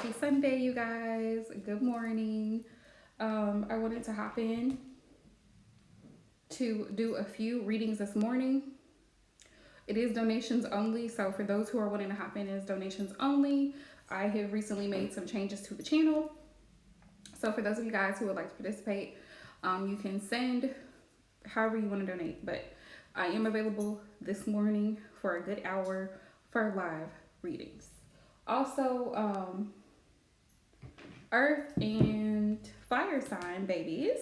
Happy Sunday, you guys. Good morning. I wanted to hop in to do a few readings this morning. It is donations only, so for those who are wanting to hop in, it's donations only. I have recently made some changes to the channel. So for those of you guys who would like to participate, you can send however you want to donate. But I am available this morning for a good hour for live readings. Also, Earth and Fire sign babies.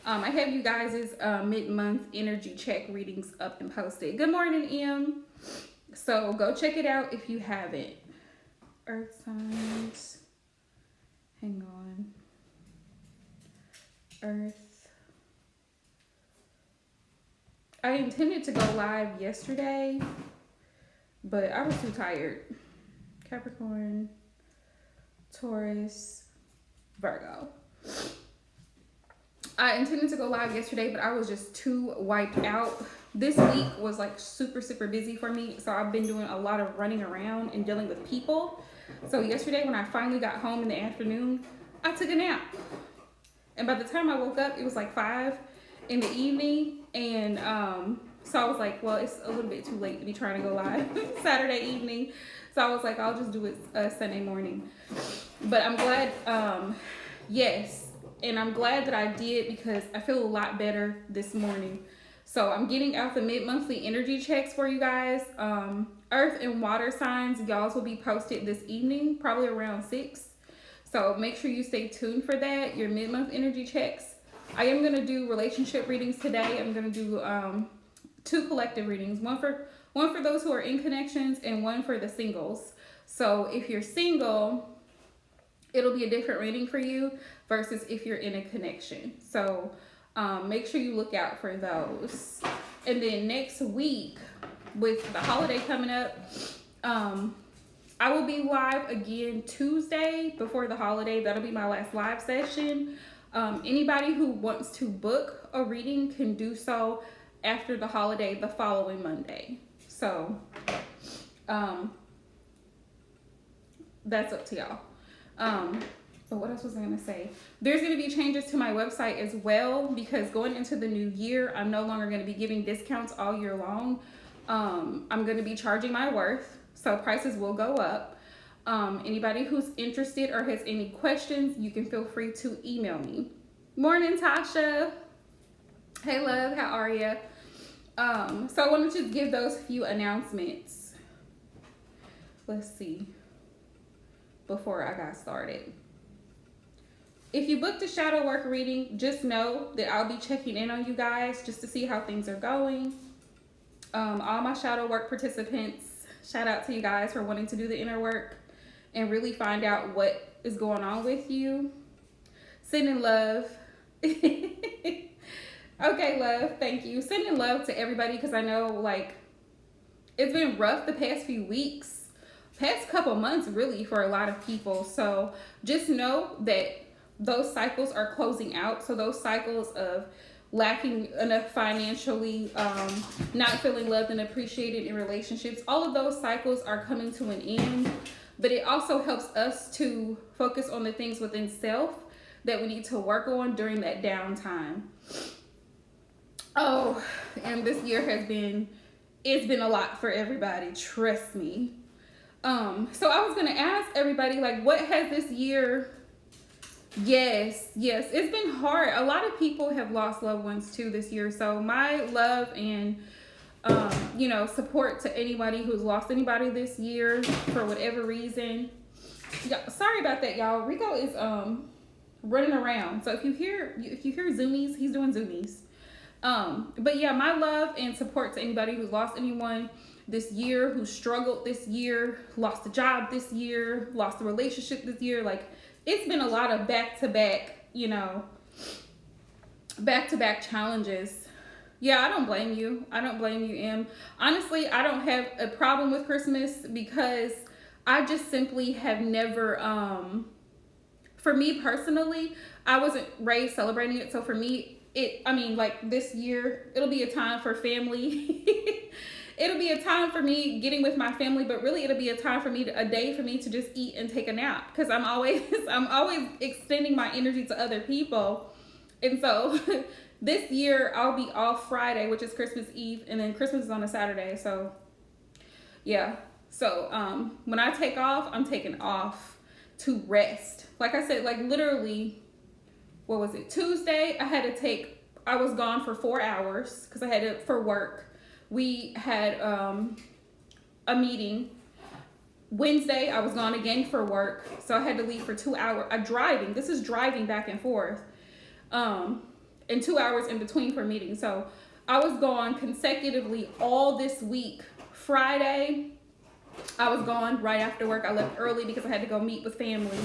I have you guys' mid-month energy check readings up and posted. Good morning, M. So go check it out if you haven't. Earth signs. Hang on. Earth. I intended to go live yesterday, but I was too tired. Capricorn, Taurus, Virgo. I intended to go live yesterday, but I was just too wiped out. This week was like super busy for me, so I've been doing a lot of running around and dealing with people. So yesterday when I finally got home in the afternoon, I took a nap. And by the time I woke up, it was like 5 in the evening. And so I was like, well, it's a little bit too late to be trying to go live Saturday evening. So I was like, I'll just do it Sunday morning. But I'm glad, yes. And I'm glad that I did because I feel a lot better this morning. So I'm getting out the mid-monthly energy checks for you guys. Earth and water signs, y'all's will be posted this evening, probably around 6. So make sure you stay tuned for that, your mid-month energy checks. I am going to do relationship readings today. I'm going to do 2 collective readings, one for those who are in connections and one for the singles. So if you're single, it'll be a different reading for you versus if you're in a connection. So make sure you look out for those. And then next week, with the holiday coming up, I will be live again Tuesday before the holiday. That'll be my last live session. Anybody who wants to book a reading can do so after the holiday the following Monday. So that's up to y'all. But what else was I gonna say? There's gonna be changes to my website as well because going into the new year, I'm no longer gonna be giving discounts all year long. I'm gonna be charging my worth, so prices will go up. Anybody who's interested or has any questions, you can feel free to email me. Morning, Tasha. Hey, love, how are you? So I wanted to give those few announcements. Let's see. Before I got started. If you booked a shadow work reading, just know that I'll be checking in on you guys just to see how things are going. All my shadow work participants, shout out to you guys for wanting to do the inner work and really find out what is going on with you. Sending love. Okay, love, thank you. Sending love to everybody because I know like it's been rough the past few weeks, past couple months really for a lot of people. So just know that those cycles are closing out. So those cycles of lacking enough financially, not feeling loved and appreciated in relationships, all of those cycles are coming to an end. But it also helps us to focus on the things within self that we need to work on during that downtime. Oh, and this year it's been a lot for everybody, trust me. So I was gonna ask everybody, like, what has this year, yes, it's been hard. A lot of people have lost loved ones too this year. So my love and, support to anybody who's lost anybody this year for whatever reason. Yeah, sorry about that, y'all. Rico is running around. So if you hear zoomies, he's doing zoomies. But yeah, my love and support to anybody who's lost anyone this year, who struggled this year, lost a job this year, lost a relationship this year. Like, it's been a lot of back-to-back challenges. Yeah, I don't blame you. Em. Honestly, I don't have a problem with Christmas because I just simply have never, for me personally, I wasn't raised celebrating it. So for me, this year, it'll be a time for family it'll be a time for me getting with my family, but really it'll be a time for me, a day for me to just eat and take a nap, because I'm always extending my energy to other people. And so this year I'll be off Friday, which is Christmas Eve, and then Christmas is on a Saturday. So yeah. So when I take off, I'm taking off to rest. Like I said, like literally, what was it? Tuesday, I was gone for 4 hours because I had it for work. We had a meeting. Wednesday, I was gone again for work. So I had to leave for 2 hours. This is driving back and forth. And 2 hours in between for meetings. So I was gone consecutively all this week. Friday, I was gone right after work. I left early because I had to go meet with family.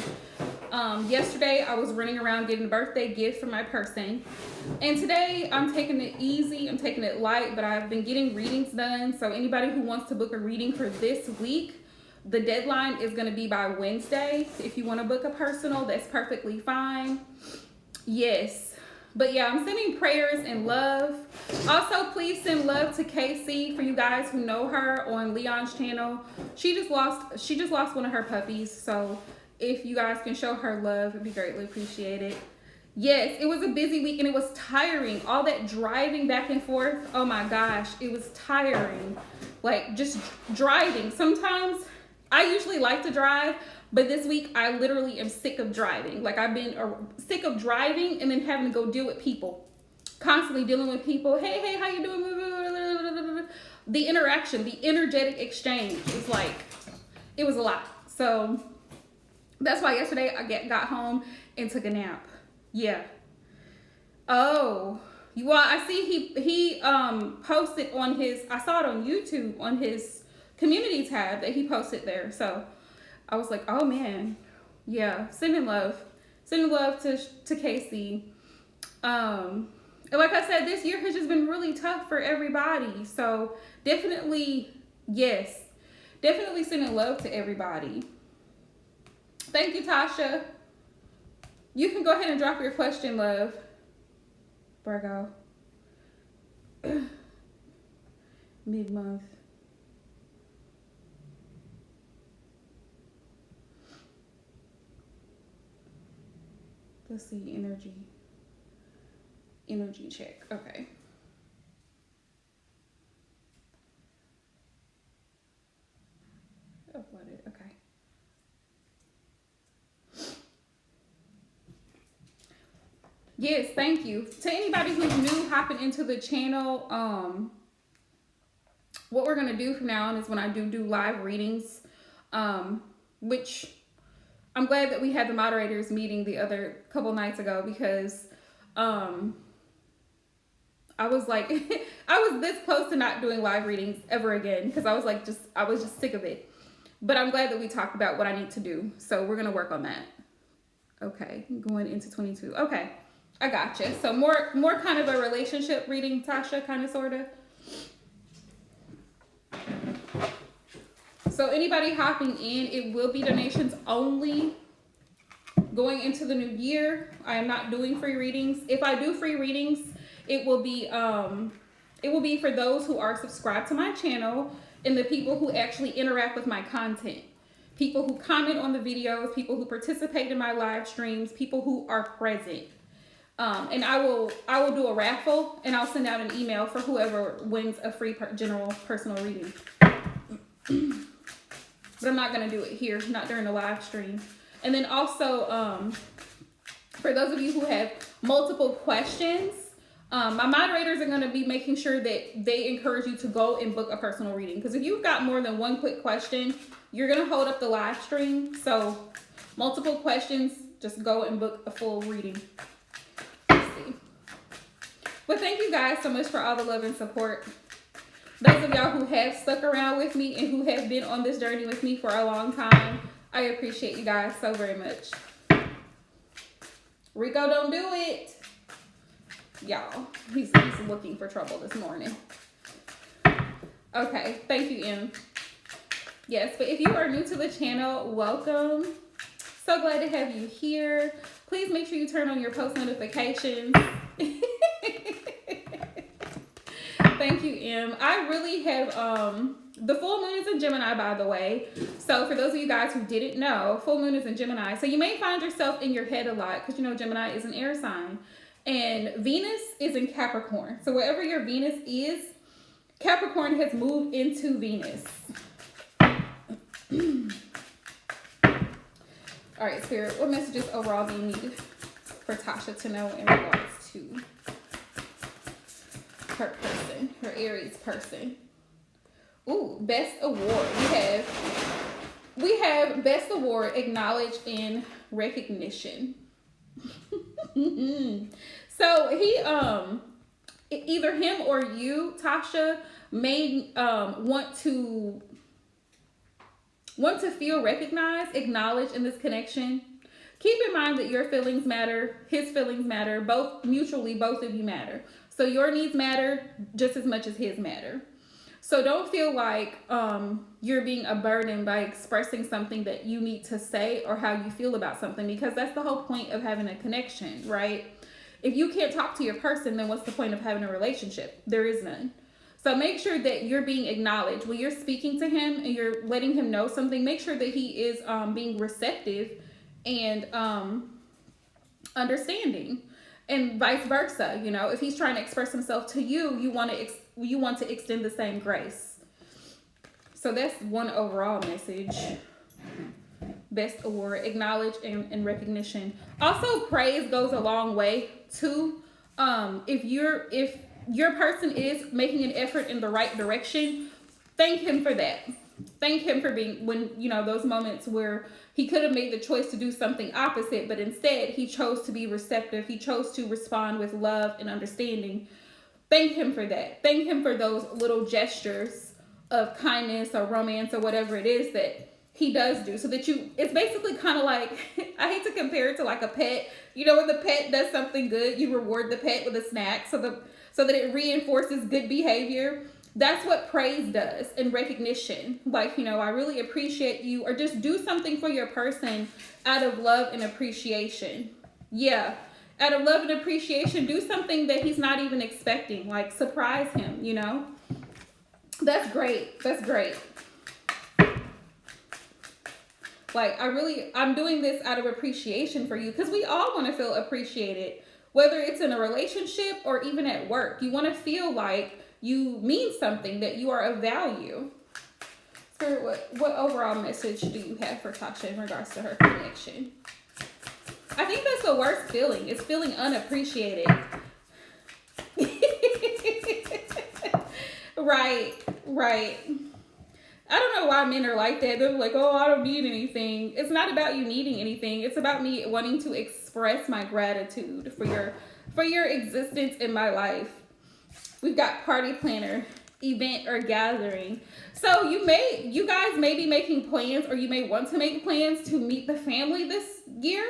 Yesterday, I was running around getting a birthday gift for my person. And today, I'm taking it easy. I'm taking it light, but I've been getting readings done. So anybody who wants to book a reading for this week, the deadline is going to be by Wednesday. If you want to book a personal, that's perfectly fine. Yes. But yeah, I'm sending prayers and love. Also, please send love to Casey, for you guys who know her on Leon's channel. She just lost one of her puppies. So if you guys can show her love, it'd be greatly appreciated. Yes, it was a busy week and it was tiring. All that driving back and forth. Oh my gosh, it was tiring. Like just driving. Sometimes I usually like to drive, but this week I literally am sick of driving. Like I've been sick of driving and then having to go deal with people. Constantly dealing with people. Hey, how you doing? The interaction, the energetic exchange is like, it was a lot. So that's why yesterday I got home and took a nap. Yeah. Oh, well, I see he posted on his, I saw it on YouTube on his community tab that he posted there. So I was like, oh man, yeah, sending love to Casey. And like I said, this year has just been really tough for everybody. So definitely, yes, definitely sending love to everybody. Thank you, Tasha. You can go ahead and drop your question, love. Virgo. Mid-month. Let's see, energy check. Okay. Uploaded. Okay. Yes, thank you. To anybody who's new hopping into the channel, what we're gonna do from now on is when I do live readings, which I'm glad that we had the moderators meeting the other couple nights ago, because I was like, I was this close to not doing live readings ever again, because I was like, I was just sick of it. But I'm glad that we talked about what I need to do. So we're gonna work on that. Okay, going into 22. Okay, I gotcha. So more kind of a relationship reading, Tasha, kind of, sort of. So anybody hopping in, it will be donations only going into the new year. I am not doing free readings. If I do free readings, it will be for those who are subscribed to my channel and the people who actually interact with my content. People who comment on the videos, people who participate in my live streams, people who are present. And I will do a raffle, and I'll send out an email for whoever wins a free general personal reading. But I'm not going to do it here, not during the live stream. And then also, for those of you who have multiple questions, my moderators are going to be making sure that they encourage you to go and book a personal reading. Because if you've got more than one quick question, you're going to hold up the live stream. So multiple questions, just go and book a full reading. Let's see. But thank you guys so much for all the love and support. Those of y'all who have stuck around with me and who have been on this journey with me for a long time, I appreciate you guys so very much. Rico, don't do it. Y'all, he's looking for trouble this morning. Okay, thank you, M. Yes, but if you are new to the channel, welcome. So glad to have you here. Please make sure you turn on your post notifications. Thank you, M. I really have, the full moon is in Gemini, by the way. So for those of you guys who didn't know, full moon is in Gemini. So you may find yourself in your head a lot because, you know, Gemini is an air sign. And Venus is in Capricorn. So wherever your Venus is, Capricorn has moved into Venus. All right, Spirit, what messages overall do you need for Tasha to know in regards to her person, her Aries person? Ooh, best award. We have best award, acknowledge and recognition. So he either him or you, Tasha, may want to feel recognized, acknowledged in this connection. Keep in mind that your feelings matter, his feelings matter, both mutually, both of you matter. So your needs matter just as much as his matter. So don't feel like you're being a burden by expressing something that you need to say or how you feel about something, because that's the whole point of having a connection, right? If you can't talk to your person, then what's the point of having a relationship? There is none. So make sure that you're being acknowledged. When you're speaking to him and you're letting him know something, make sure that he is being receptive and understanding, and vice versa. You know, if he's trying to express himself to you, you want to extend the same grace. So that's one overall message. Best award, acknowledge and recognition. Also, praise goes a long way too. If your person is making an effort in the right direction, thank him for that. Thank him for being, when, you know, those moments where he could have made the choice to do something opposite, but instead he chose to be receptive. He chose to respond with love and understanding. Thank him for that. Thank him for those little gestures of kindness or romance or whatever it is that he does do, so that it's basically kind of like, I hate to compare it to like a pet. You know, when the pet does something good, you reward the pet with a snack so that it reinforces good behavior. That's what praise does, and recognition. Like, you know, I really appreciate you, or just do something for your person out of love and appreciation. Yeah, out of love and appreciation, do something that he's not even expecting, like surprise him, you know? That's great. That's great. Like, I'm doing this out of appreciation for you, because we all want to feel appreciated, whether it's in a relationship or even at work. You want to feel like you mean something, that you are of value. Spirit, what overall message do you have for Tasha in regards to her connection? I think that's the worst feeling. It's feeling unappreciated. Right. I don't know why men are like that. They're like, oh, I don't need anything. It's not about you needing anything. It's about me wanting to express my gratitude for your existence in my life. We've got party planner, event or gathering. So you guys may be making plans, or you may want to make plans to meet the family this year.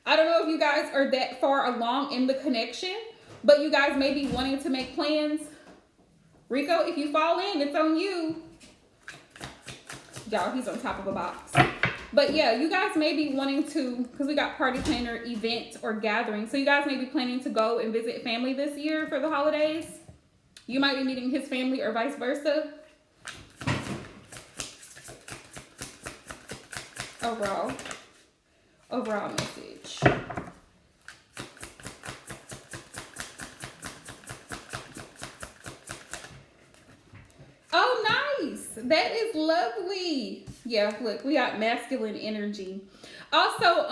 I don't know if you guys are that far along in the connection, but you guys may be wanting to make plans. Rico, if you fall in, it's on you. Y'all, he's on top of a box. But yeah, you guys may be wanting to, because we got party planner, event, or gathering. So you guys may be planning to go and visit family this year for the holidays. You might be meeting his family or vice versa. Overall message. Oh, nice. That is lovely. Yeah, look, we got masculine energy. Also,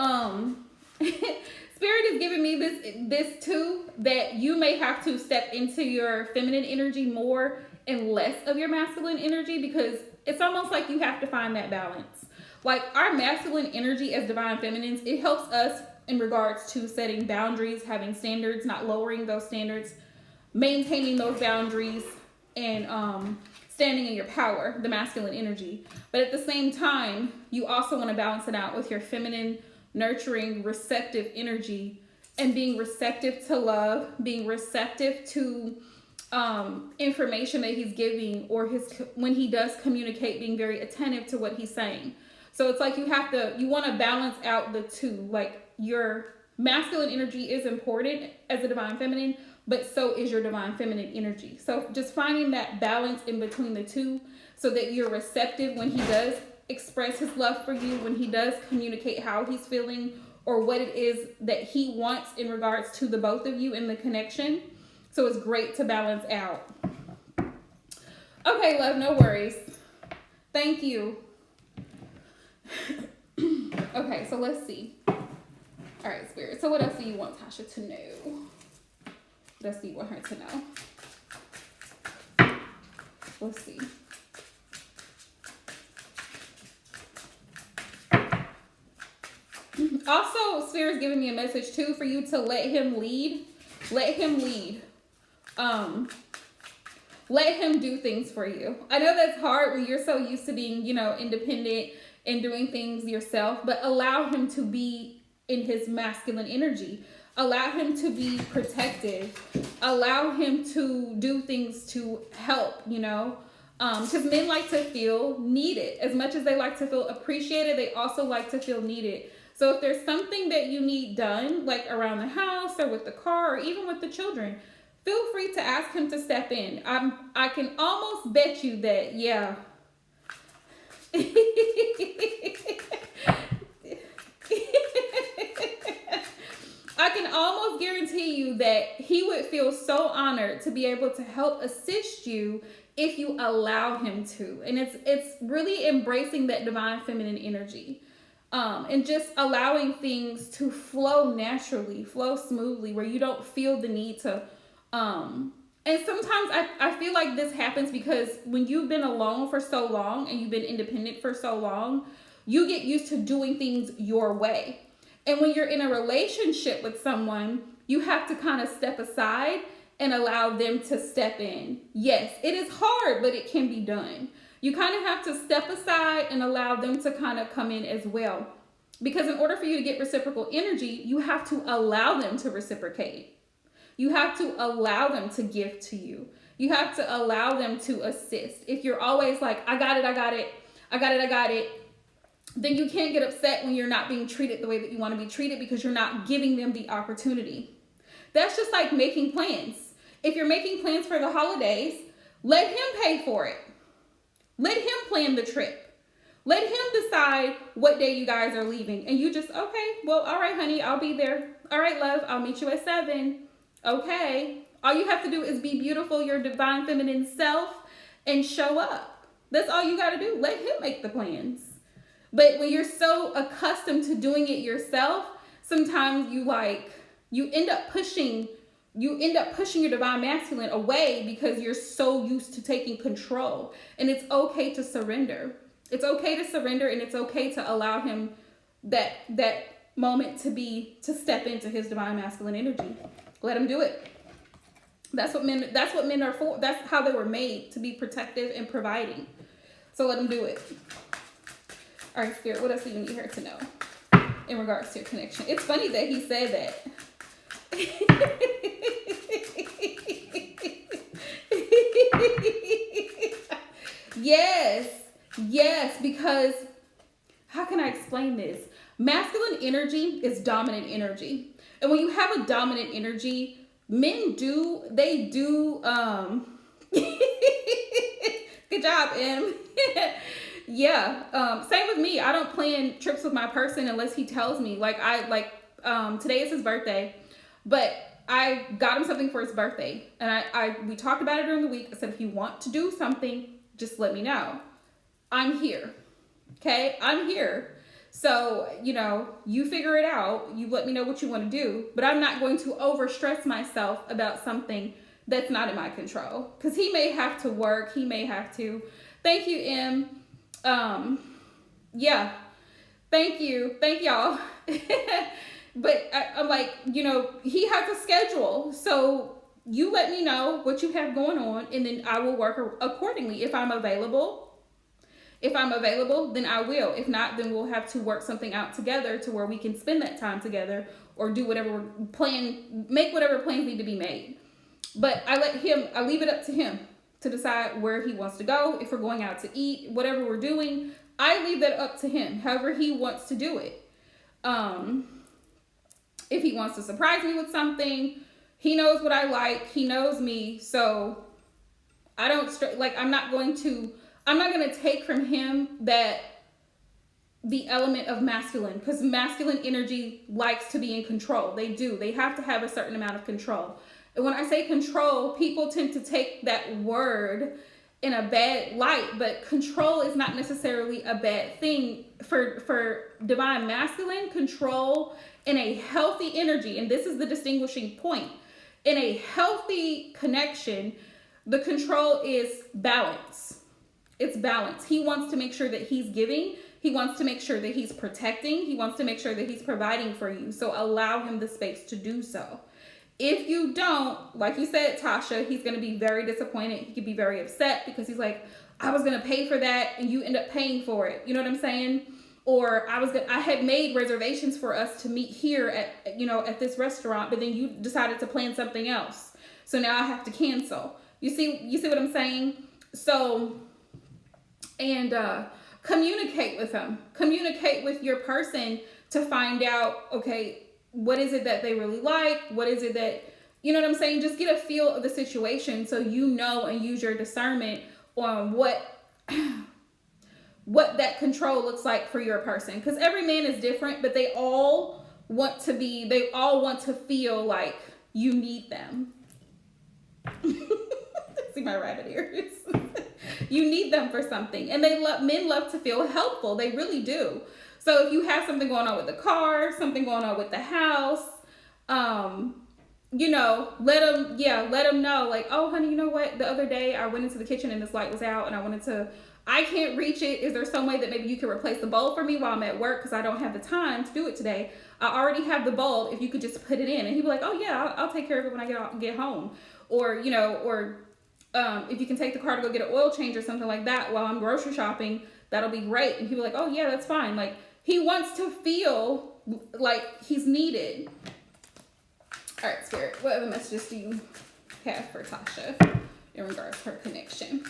Spirit is giving me this too, that you may have to step into your feminine energy more and less of your masculine energy, because it's almost like you have to find that balance. Like, our masculine energy as divine feminines, it helps us in regards to setting boundaries, having standards, not lowering those standards, maintaining those boundaries, and standing in your power, the masculine energy. But at the same time, you also want to balance it out with your feminine, nurturing, receptive energy, and being receptive to love, being receptive to information that he's giving, or when he does communicate, being very attentive to what he's saying. So it's like you want to balance out the two. Like, your masculine energy is important as a divine feminine, but so is your divine feminine energy. So just finding that balance in between the two so that you're receptive when he does express his love for you, when he does communicate how he's feeling or what it is that he wants in regards to the both of you in the connection. So it's great to balance out. Okay, love, no worries. Thank you. Okay, so let's see. All right, Spirit. So what else do you want Tasha to know? What else do you want her to know? Let's see. Also, Spirit's giving me a message too for you to let him lead. Let him lead. Let him do things for you. I know that's hard when you're so used to being, independent and doing things yourself, but allow him to be in his masculine energy. Allow him to be protective. Allow him to do things to help, because men like to feel needed. As much as they like to feel appreciated, they also like to feel needed. So if there's something that you need done, like around the house or with the car or even with the children, feel free to ask him to step in. I can almost bet you that, yeah. I can almost guarantee you that he would feel so honored to be able to help assist you if you allow him to. And it's really embracing that divine feminine energy. And just allowing things to flow naturally, flow smoothly, where you don't feel the need to, and sometimes I feel like this happens because when you've been alone for so long and you've been independent for so long, you get used to doing things your way. And when you're in a relationship with someone, you have to kind of step aside and allow them to step in. Yes, it is hard, but it can be done. You kind of have to step aside and allow them to kind of come in as well. Because in order for you to get reciprocal energy, you have to allow them to reciprocate. You have to allow them to give to you. You have to allow them to assist. If you're always like, I got it, then you can't get upset when you're not being treated the way that you want to be treated because you're not giving them the opportunity. That's just like making plans. If you're making plans for the holidays, let him pay for it. Let him plan the trip. Let him decide what day you guys are leaving. And you just, okay, well, all right, honey, I'll be there. All right, love, I'll meet you at 7. Okay. All you have to do is be beautiful, your divine feminine self, and show up. That's all you got to do. Let him make the plans. But when you're so accustomed to doing it yourself, sometimes you end up pushing your divine masculine away because you're so used to taking control. And it's okay to surrender. It's okay to surrender, and it's okay to allow him that moment to step into his divine masculine energy. Let him do it. That's what men are for. That's how they were made, to be protective and providing. So let him do it. All right, Spirit, what else do you need her to know in regards to your connection? It's funny that he said that. Yes, because how can I explain this? Masculine energy is dominant energy. And when you have a dominant energy, men do good job, M. Yeah. Same with me. I don't plan trips with my person unless he tells me. Today is his birthday, but I got him something for his birthday, and we talked about it during the week. I said, if you want to do something, just let me know. I'm here. Okay, I'm here. So, you figure it out. You let me know what you want to do, but I'm not going to overstress myself about something that's not in my control, because he may have to work. He may have to. Thank you, M. Yeah. Thank y'all. But I'm like, he has a schedule. So you let me know what you have going on, and then I will work accordingly. If I'm available, then I will. If not, then we'll have to work something out together to where we can spend that time together or do whatever make whatever plans need to be made. But I leave it up to him to decide where he wants to go. If we're going out to eat, whatever we're doing, I leave that up to him, however he wants to do it. If he wants to surprise me with something, He knows what I like. He knows me. So I don't I'm not going to take from him that the element of masculine, because masculine energy likes to be in control. They have to have a certain amount of control. And when I say control, people tend to take that word in a bad light, but control is not necessarily a bad thing. For divine masculine, control in a healthy energy, and this is the distinguishing point, in a healthy connection, the control is balance. It's balance. He wants to make sure that he's giving. He wants to make sure that he's protecting. He wants to make sure that he's providing for you. So allow him the space to do so. If you don't, like you said, Tasha, he's going to be very disappointed. He could be very upset because he's like, I was going to pay for that and you end up paying for it. You know what I'm saying? Or I had made reservations for us to meet here at this restaurant, but then you decided to plan something else. So now I have to cancel. You see what I'm saying? So, and communicate with them. Communicate with your person to find out, okay, what is it that they really like? What is it that, you know what I'm saying? Just get a feel of the situation so you know and use your discernment on what that control looks like for your person. Because every man is different, but they all want to feel like you need them. See my rabbit ears. You need them for something. And men love to feel helpful. They really do. So if you have something going on with the car, something going on with the house, let them know, like, oh, honey, you know what? The other day I went into the kitchen and this light was out and I can't reach it. Is there some way that maybe you could replace the bulb for me while I'm at work? Because I don't have the time to do it today. I already have the bulb. If you could just put it in. And he'd be like, oh yeah, I'll take care of it when I get home. Or, if you can take the car to go get an oil change or something like that while I'm grocery shopping, that'll be great. And he'd be like, oh yeah, that's fine. Like, he wants to feel like he's needed. All right, Spirit, what other messages do you have for Tasha in regards to her connection?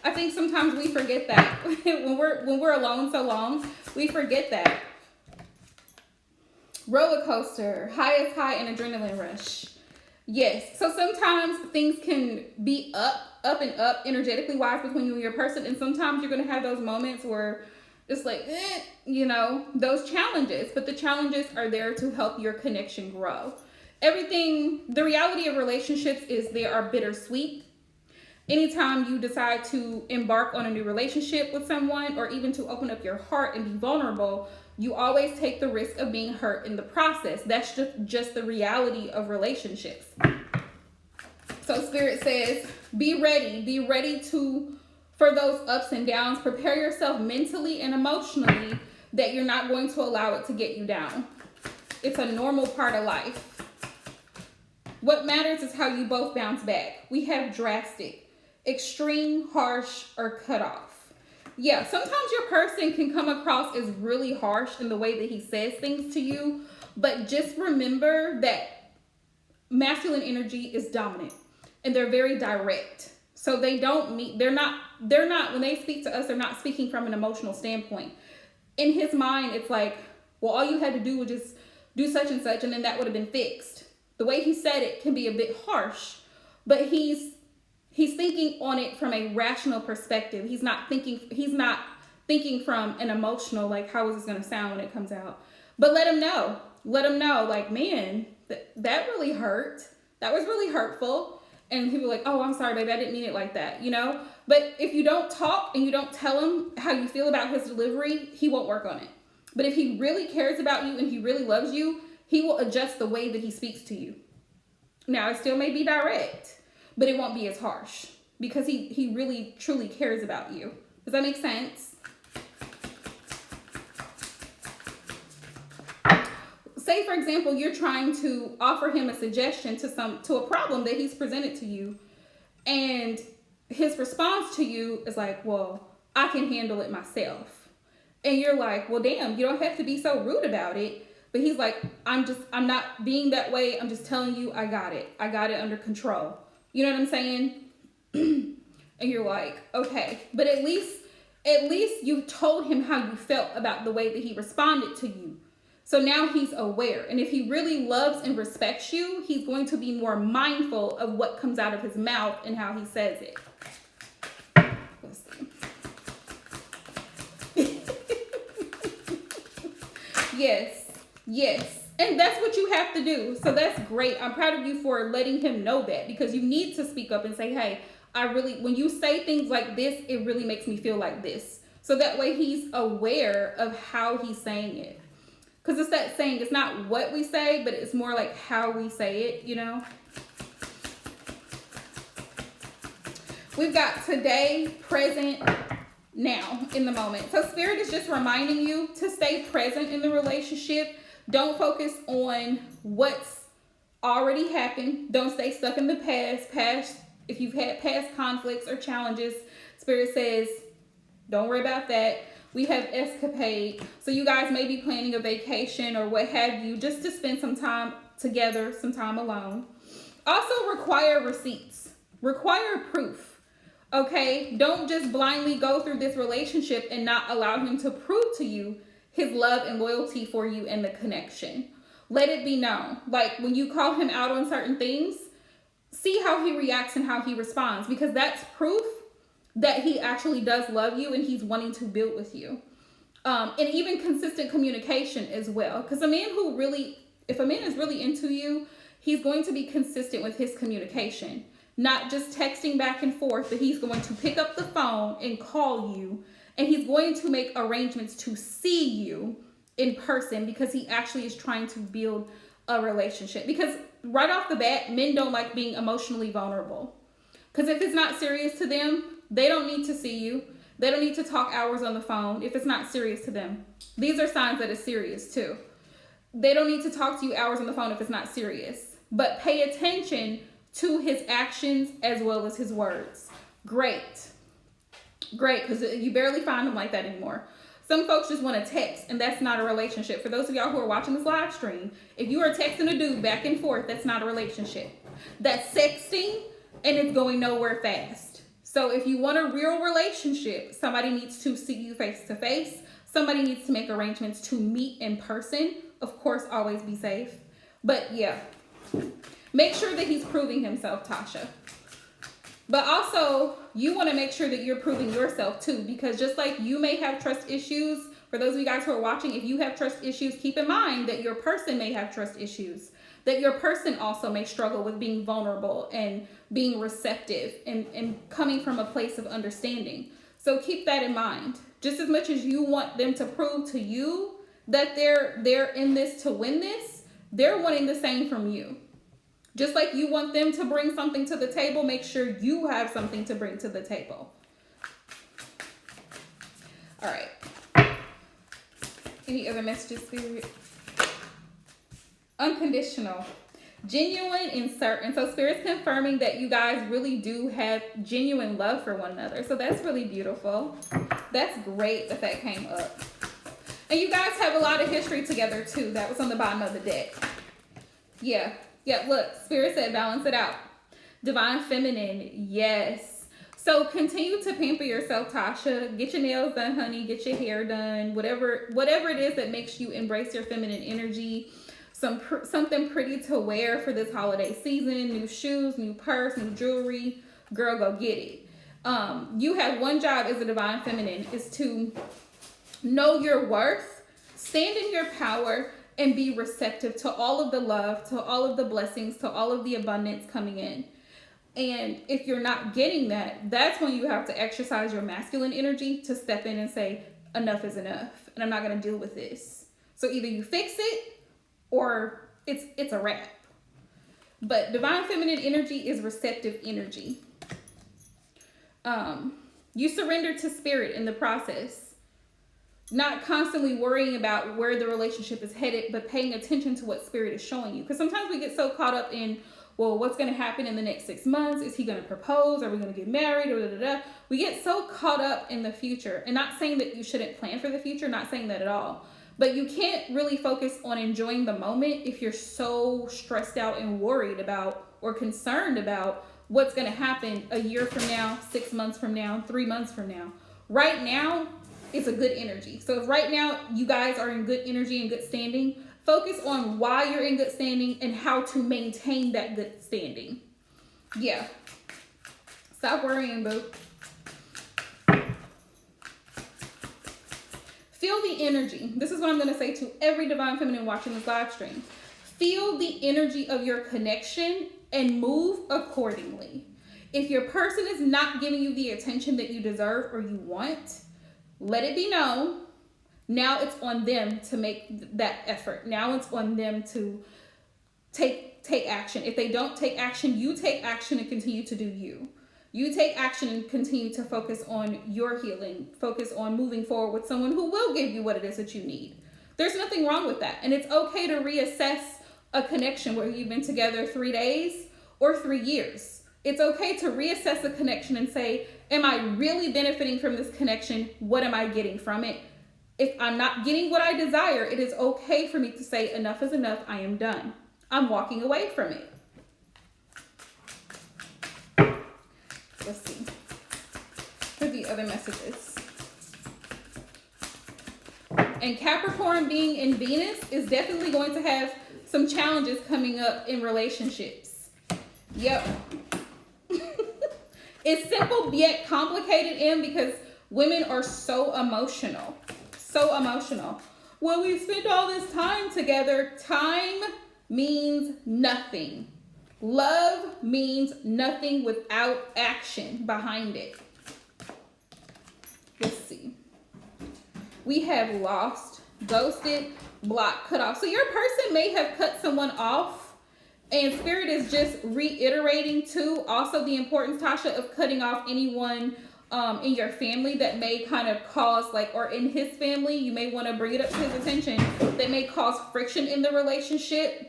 I think sometimes we forget that when we're alone so long, we forget that. Roller coaster, highest high and adrenaline rush. Yes. So sometimes things can be up and up energetically wise between you and your person. And sometimes you're going to have those moments where it's like, those challenges. But the challenges are there to help your connection grow. The reality of relationships is they are bittersweet. Anytime you decide to embark on a new relationship with someone or even to open up your heart and be vulnerable, you always take the risk of being hurt in the process. That's just the reality of relationships. So Spirit says, be ready for those ups and downs. Prepare yourself mentally and emotionally that you're not going to allow it to get you down. It's a normal part of life. What matters is how you both bounce back. We have drastic, extreme, harsh, or cut off. Yeah, sometimes your person can come across as really harsh in the way that he says things to you, but just remember that masculine energy is dominant and they're very direct. So they're not, when they speak to us, they're not speaking from an emotional standpoint. In his mind, it's like, well, all you had to do was just do such and such, and then that would have been fixed. The way he said it can be a bit harsh, but he's thinking on it from a rational perspective. He's not thinking from an emotional, like, how is this going to sound when it comes out? But let him know, like, man, that really hurt. That was really hurtful. And he'll be like, oh, I'm sorry, baby, I didn't mean it like that, But if you don't talk and you don't tell him how you feel about his delivery, he won't work on it. But if he really cares about you and he really loves you, he will adjust the way that he speaks to you. Now, it still may be direct, but it won't be as harsh because he really, truly cares about you. Does that make sense? Say, for example, you're trying to offer him a suggestion to a problem that he's presented to you, and his response to you is like, well, I can handle it myself. And you're like, well, damn, you don't have to be so rude about it. But he's like, I'm not being that way. I'm just telling you, I got it under control. You know what I'm saying? And you're like, okay, but at least At least you told him how you felt about the way that he responded to you. So now he's aware. And if he really loves and respects you, he's going to be more mindful of what comes out of his mouth and how he says it. Let's see. Yes. And that's what you have to do. So that's great. I'm proud of you for letting him know that, because you need to speak up and say, hey, when you say things like this, it really makes me feel like this. So that way he's aware of how he's saying it. Because it's that saying, it's not what we say, but it's more like how we say it, you know. We've got today, present, now, in the moment. So Spirit is just reminding you to stay present in the relationship. Don't focus on what's already happened. Don't stay stuck in the past. If you've had past conflicts or challenges, Spirit says, don't worry about that. We have escapade. So you guys may be planning a vacation or what have you, just to spend some time together, some time alone. Also require receipts. Require proof. Okay? Don't just blindly go through this relationship and not allow him to prove to you his love and loyalty for you and the connection. Let it be known. Like when you call him out on certain things, see how he reacts and how he responds, because that's proof that he actually does love you and he's wanting to build with you. And even consistent communication as well. Because if a man is really into you, he's going to be consistent with his communication. Not just texting back and forth, but he's going to pick up the phone and call you. And he's going to make arrangements to see you in person, because he actually is trying to build a relationship. Because right off the bat, men don't like being emotionally vulnerable. Because if it's not serious to them, they don't need to see you. They don't need to talk hours on the phone if it's not serious to them. These are signs that it's serious too. They don't need to talk to you hours on the phone if it's not serious. But pay attention to his actions as well as his words. Great, because you barely find them like that anymore. Some folks just want to text, and that's not a relationship. For those of y'all who are watching this live stream, if you are texting a dude back and forth, that's not a relationship. That's sexting, and it's going nowhere fast. So if you want a real relationship, somebody needs to see you face to face. Somebody needs to make arrangements to meet in person. Of course, always be safe. But yeah, make sure that he's proving himself, Tasha. But also, you want to make sure that you're proving yourself too, because just like you may have trust issues, for those of you guys who are watching, if you have trust issues, keep in mind that your person may have trust issues, that your person also may struggle with being vulnerable and being receptive and coming from a place of understanding. So keep that in mind. Just as much as you want them to prove to you that they're in this to win this, they're wanting the same from you. Just like you want them to bring something to the table, make sure you have something to bring to the table. All right. Any other messages, Spirit? Unconditional. Genuine and certain. So Spirit's confirming that you guys really do have genuine love for one another. So that's really beautiful. That's great that came up. And you guys have a lot of history together too. That was on the bottom of the deck. Yeah, look, Spirit said balance it out. Divine Feminine, yes. So continue to pamper yourself, Tasha. Get your nails done, honey. Get your hair done. Whatever it is that makes you embrace your feminine energy. Something pretty to wear for this holiday season. New shoes, new purse, new jewelry. Girl, go get it. You have one job as a Divine Feminine, is to know your worth, stand in your power, and be receptive to all of the love, to all of the blessings, to all of the abundance coming in. And if you're not getting that, that's when you have to exercise your masculine energy to step in and say, enough is enough, and I'm not going to deal with this. So either you fix it or it's a wrap. But Divine Feminine energy is receptive energy. You surrender to Spirit in the process. Not constantly worrying about where the relationship is headed, but paying attention to what Spirit is showing you. Because sometimes we get so caught up in, well, what's going to happen in the next 6 months? Is he going to propose? Are we going to get married? We get so caught up in the future. And not saying that you shouldn't plan for the future, not saying that at all. But you can't really focus on enjoying the moment if you're so stressed out and worried about or concerned about what's going to happen a year from now, 6 months from now, 3 months from now. right now, it's a good energy. So if right now you guys are in good energy and good standing, focus on why you're in good standing and how to maintain that good standing. Yeah. Stop worrying, boo. Feel the energy. This is what I'm going to say to every Divine Feminine watching this live stream. Feel the energy of your connection and move accordingly. If your person is not giving you the attention that you deserve or you want, let it be known. Now it's on them to make that effort. Now it's on them to take action. If they don't take action, you take action and continue to do you. You take action and continue to focus on your healing. Focus on moving forward with someone who will give you what it is that you need. There's nothing wrong with that. And it's okay to reassess a connection where you've been together 3 days or 3 years. It's okay to reassess a connection and say, am I really benefiting from this connection? What am I getting from it? If I'm not getting what I desire, it is okay for me to say, enough is enough. I am done. I'm walking away from it. Let's see. For the other messages. And Capricorn being in Venus is definitely going to have some challenges coming up in relationships. Yep. It's simple yet complicated, because women are so emotional. So emotional. Well, we spent all this time together. Time means nothing. Love means nothing without action behind it. Let's see. We have lost, ghosted, blocked, cut off. So your person may have cut someone off, and Spirit is just reiterating too also the importance, Tasha, of cutting off anyone in your family that may kind of cause, or in his family, you may want to bring it up to his attention, that may cause friction in the relationship.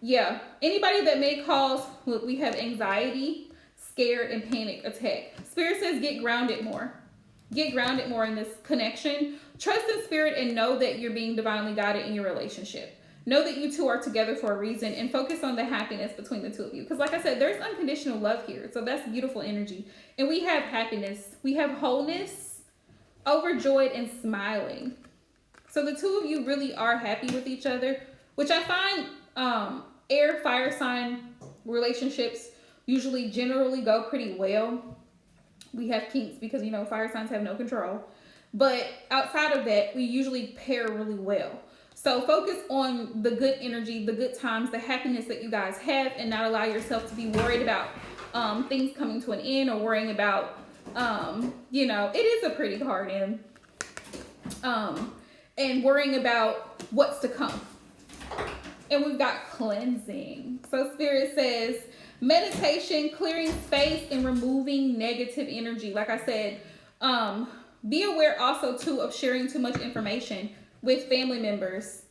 Yeah, anybody that may cause, look, we have anxiety, scare, and panic attack. Spirit says get grounded more. Get grounded more in this connection. Trust in Spirit and know that you're being divinely guided in your relationship. Know that you two are together for a reason, and focus on the happiness between the two of you. Because like I said, there's unconditional love here. So that's beautiful energy. And we have happiness. We have wholeness, overjoyed, and smiling. So the two of you really are happy with each other, which I find air, fire sign relationships usually generally go pretty well. We have kinks because, fire signs have no control. But outside of that, we usually pair really well. So focus on the good energy, the good times, the happiness that you guys have, and not allow yourself to be worried about things coming to an end, or worrying about, it is a pretty hard end. And worrying about what's to come. And we've got cleansing. So Spirit says meditation, clearing space, and removing negative energy. Like I said, be aware also too of sharing too much information with family members.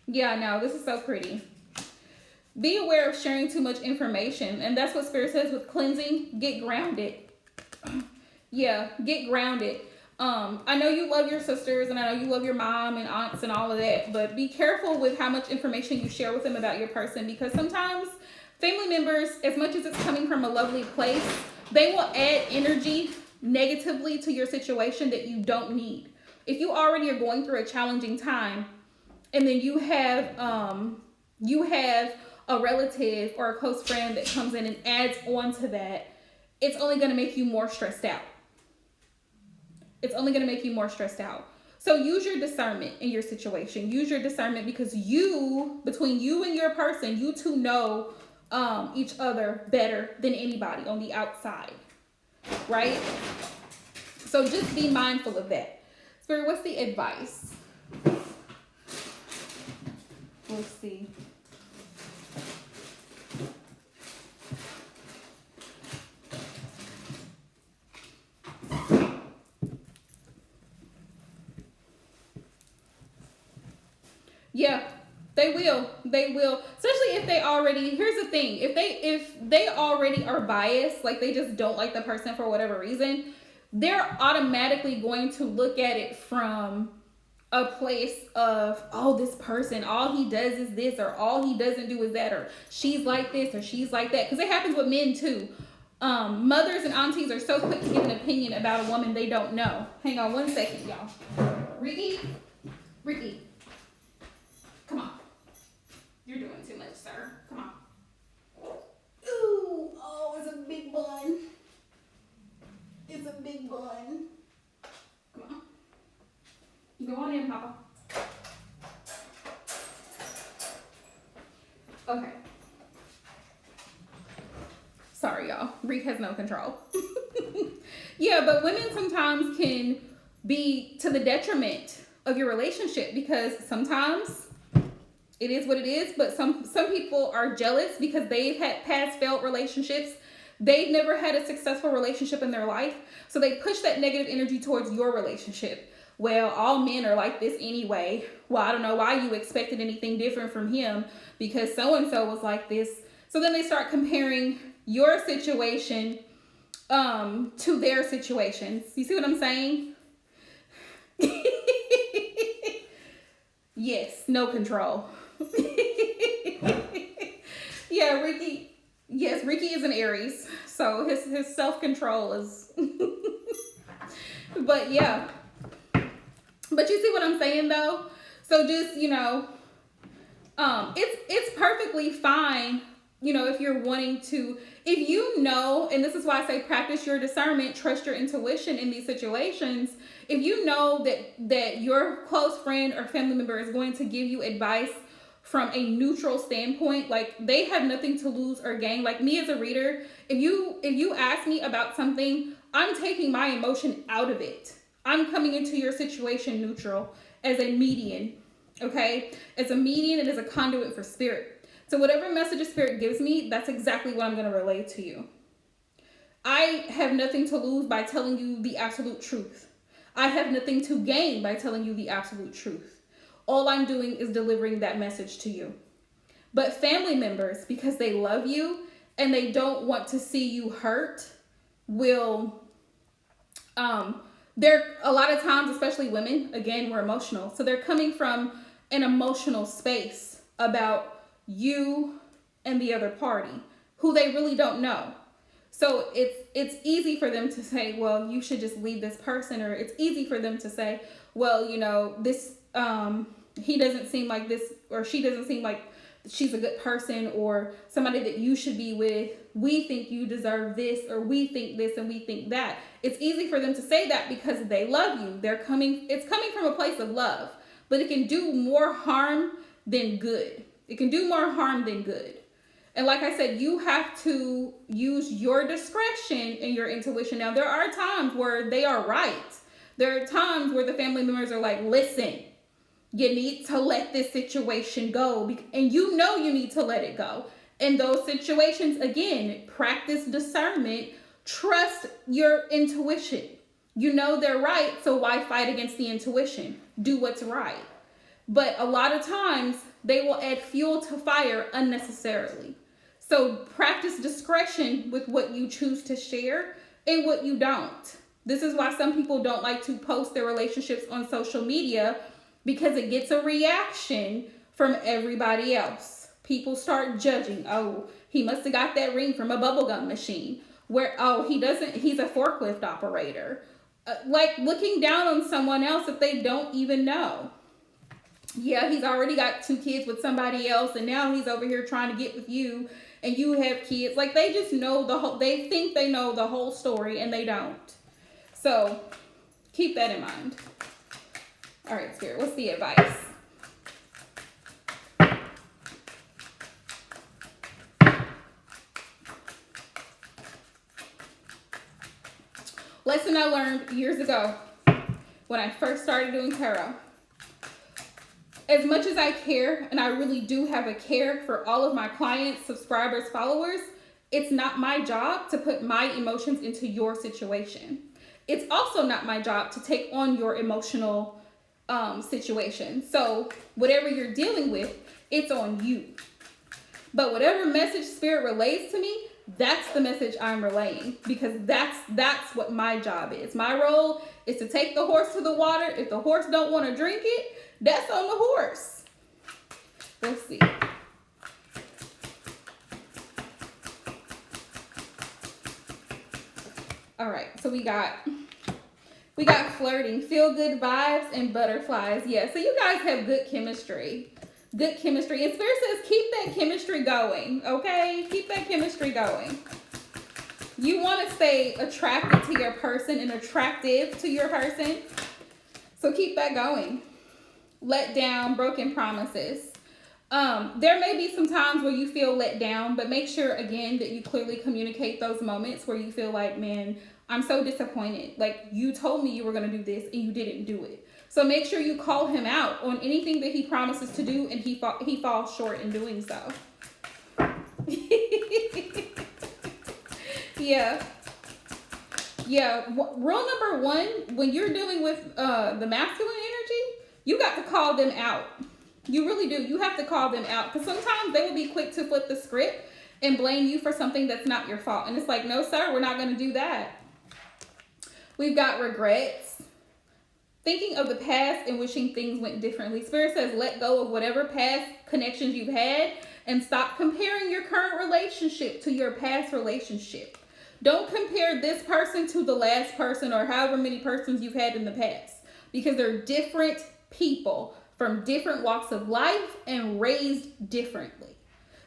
Yeah, no, this is so pretty. Be aware of sharing too much information. And that's what Spirit says with cleansing. Get grounded. Yeah, get grounded. I know you love your sisters, and I know you love your mom and aunts and all of that, but be careful with how much information you share with them about your person, because sometimes family members, as much as it's coming from a lovely place, they will add energy negatively to your situation that you don't need. If you already are going through a challenging time, and then you have a relative or a close friend that comes in and adds on to that, it's only going to make you more stressed out. It's only going to make you more stressed out. So use your discernment in your situation. Use your discernment, because between you and your person, you two know each other better than anybody on the outside, right? So just be mindful of that. Spirit, what's the advice? Let's see. Yeah, they will. They will. Especially if they already, here's the thing. If they already are biased, like they just don't like the person for whatever reason, they're automatically going to look at it from a place of, oh, this person, all he does is this, or all he doesn't do is that, or she's like this, or she's like that. Because it happens with men too. Mothers and aunties are so quick to give an opinion about a woman they don't know. Hang on one second, y'all. Ricky, come on. You're doing too much, sir. Come on. Ooh, oh, it's a big bun. It's a big bun. Come on. Go on in, Papa. Okay. Sorry, y'all. Reek has no control. Yeah, but women sometimes can be to the detriment of your relationship because sometimes it is what it is, but some people are jealous because they've had past failed relationships. They've never had a successful relationship in their life, so they push that negative energy towards your relationship. Well, all men are like this anyway. Well, I don't know why you expected anything different from him because so-and-so was like this. So then they start comparing your situation to their situations. You see what I'm saying? Yes, no control. Yeah, Ricky. Yes, Ricky is an Aries, so his self-control is. But yeah. But you see what I'm saying though? So just, it's perfectly fine, if you're wanting to, if you know, and this is why I say practice your discernment, trust your intuition in these situations. If you know that your close friend or family member is going to give you advice from a neutral standpoint, like they have nothing to lose or gain. Like me as a reader, if you ask me about something, I'm taking my emotion out of it. I'm coming into your situation neutral as a median, okay? As a median and as a conduit for spirit. So whatever message of spirit gives me, that's exactly what I'm going to relay to you. I have nothing to lose by telling you the absolute truth. I have nothing to gain by telling you the absolute truth. All I'm doing is delivering that message to you. But family members, because they love you and they don't want to see you hurt, will, they're a lot of times, especially women, again, we're emotional. So they're coming from an emotional space about you and the other party who they really don't know. So it's easy for them to say, well, you should just leave this person. Or it's easy for them to say, well, this, he doesn't seem like this, or she doesn't seem like she's a good person, or somebody that you should be with. We think you deserve this, or we think this and we think that. It's easy for them to say that because they love you. It's coming from a place of love, but it can do more harm than good. It can do more harm than good. And like I said, you have to use your discretion and your intuition. Now, there are times where they are right. There are times where the family members are like, listen, you need to let this situation go. And you need to let it go. In those situations, again, practice discernment. Trust your intuition. They're right, so why fight against the intuition? Do what's right. But a lot of times, they will add fuel to fire unnecessarily. So practice discretion with what you choose to share and what you don't. This is why some people don't like to post their relationships on social media, because it gets a reaction from everybody else. People start judging. Oh, he must have got that ring from a bubblegum machine. He's a forklift operator. Like looking down on someone else that they don't even know. Yeah, he's already got 2 kids with somebody else, and now he's over here trying to get with you, and you have kids. Like they just know they think they know the whole story, and they don't. So keep that in mind. All right, Spirit, what's the advice? Lesson I learned years ago when I first started doing tarot. As much as I care, and I really do have a care for all of my clients, subscribers, followers, it's not my job to put my emotions into your situation. It's also not my job to take on your emotional situation. So whatever you're dealing with, it's on you. But whatever message Spirit relays to me, that's the message I'm relaying, because that's what my job is. My role is to take the horse to the water. If the horse don't want to drink it, that's on the horse. Let's see. All right, so we got flirting, feel good vibes, and butterflies. Yeah, so you guys have good chemistry. Good chemistry. And Spirit says keep that chemistry going, okay? Keep that chemistry going. You want to stay attracted to your person and attractive to your person. So keep that going. Let down, broken promises. There may be some times where you feel let down, but make sure, again, that you clearly communicate those moments where you feel like, man, I'm so disappointed. Like, you told me you were going to do this and you didn't do it. So make sure you call him out on anything that he promises to do and he falls short in doing so. Yeah. Yeah. Rule number one, when you're dealing with the masculine energy, you got to call them out. You really do. You have to call them out, because sometimes they will be quick to flip the script and blame you for something that's not your fault. And it's like, no, sir, we're not going to do that. We've got regrets. Thinking of the past and wishing things went differently. Spirit says let go of whatever past connections you've had and stop comparing your current relationship to your past relationship. Don't compare this person to the last person or however many persons you've had in the past, because they're different people from different walks of life and raised differently.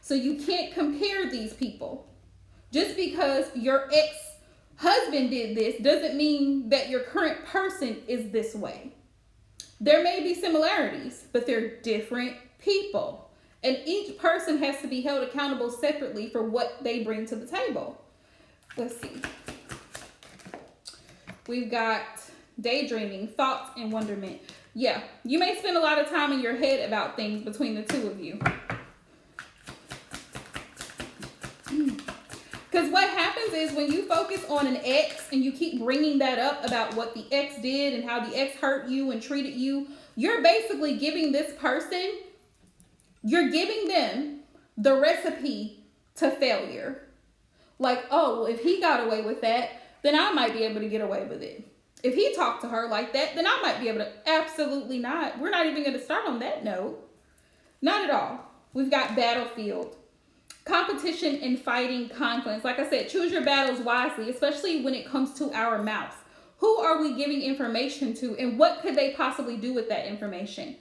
So you can't compare these people. Just because your ex-husband did this doesn't mean that your current person is this way. There may be similarities, but they're different people. And each person has to be held accountable separately for what they bring to the table. Let's see. We've got daydreaming, thoughts, and wonderment. Yeah, you may spend a lot of time in your head about things between the two of you. Because what happens is when you focus on an ex and you keep bringing that up about what the ex did and how the ex hurt you and treated you, you're basically giving this person, you're giving them the recipe to failure. Like, oh, well, if he got away with that, then I might be able to get away with it. If he talked to her like that, then I might be able to. Absolutely not. We're not even going to start on that note. Not at all. We've got battlefield. Competition and fighting conflicts. Like I said, choose your battles wisely, especially when it comes to our mouth. Who are we giving information to, and what could they possibly do with that information?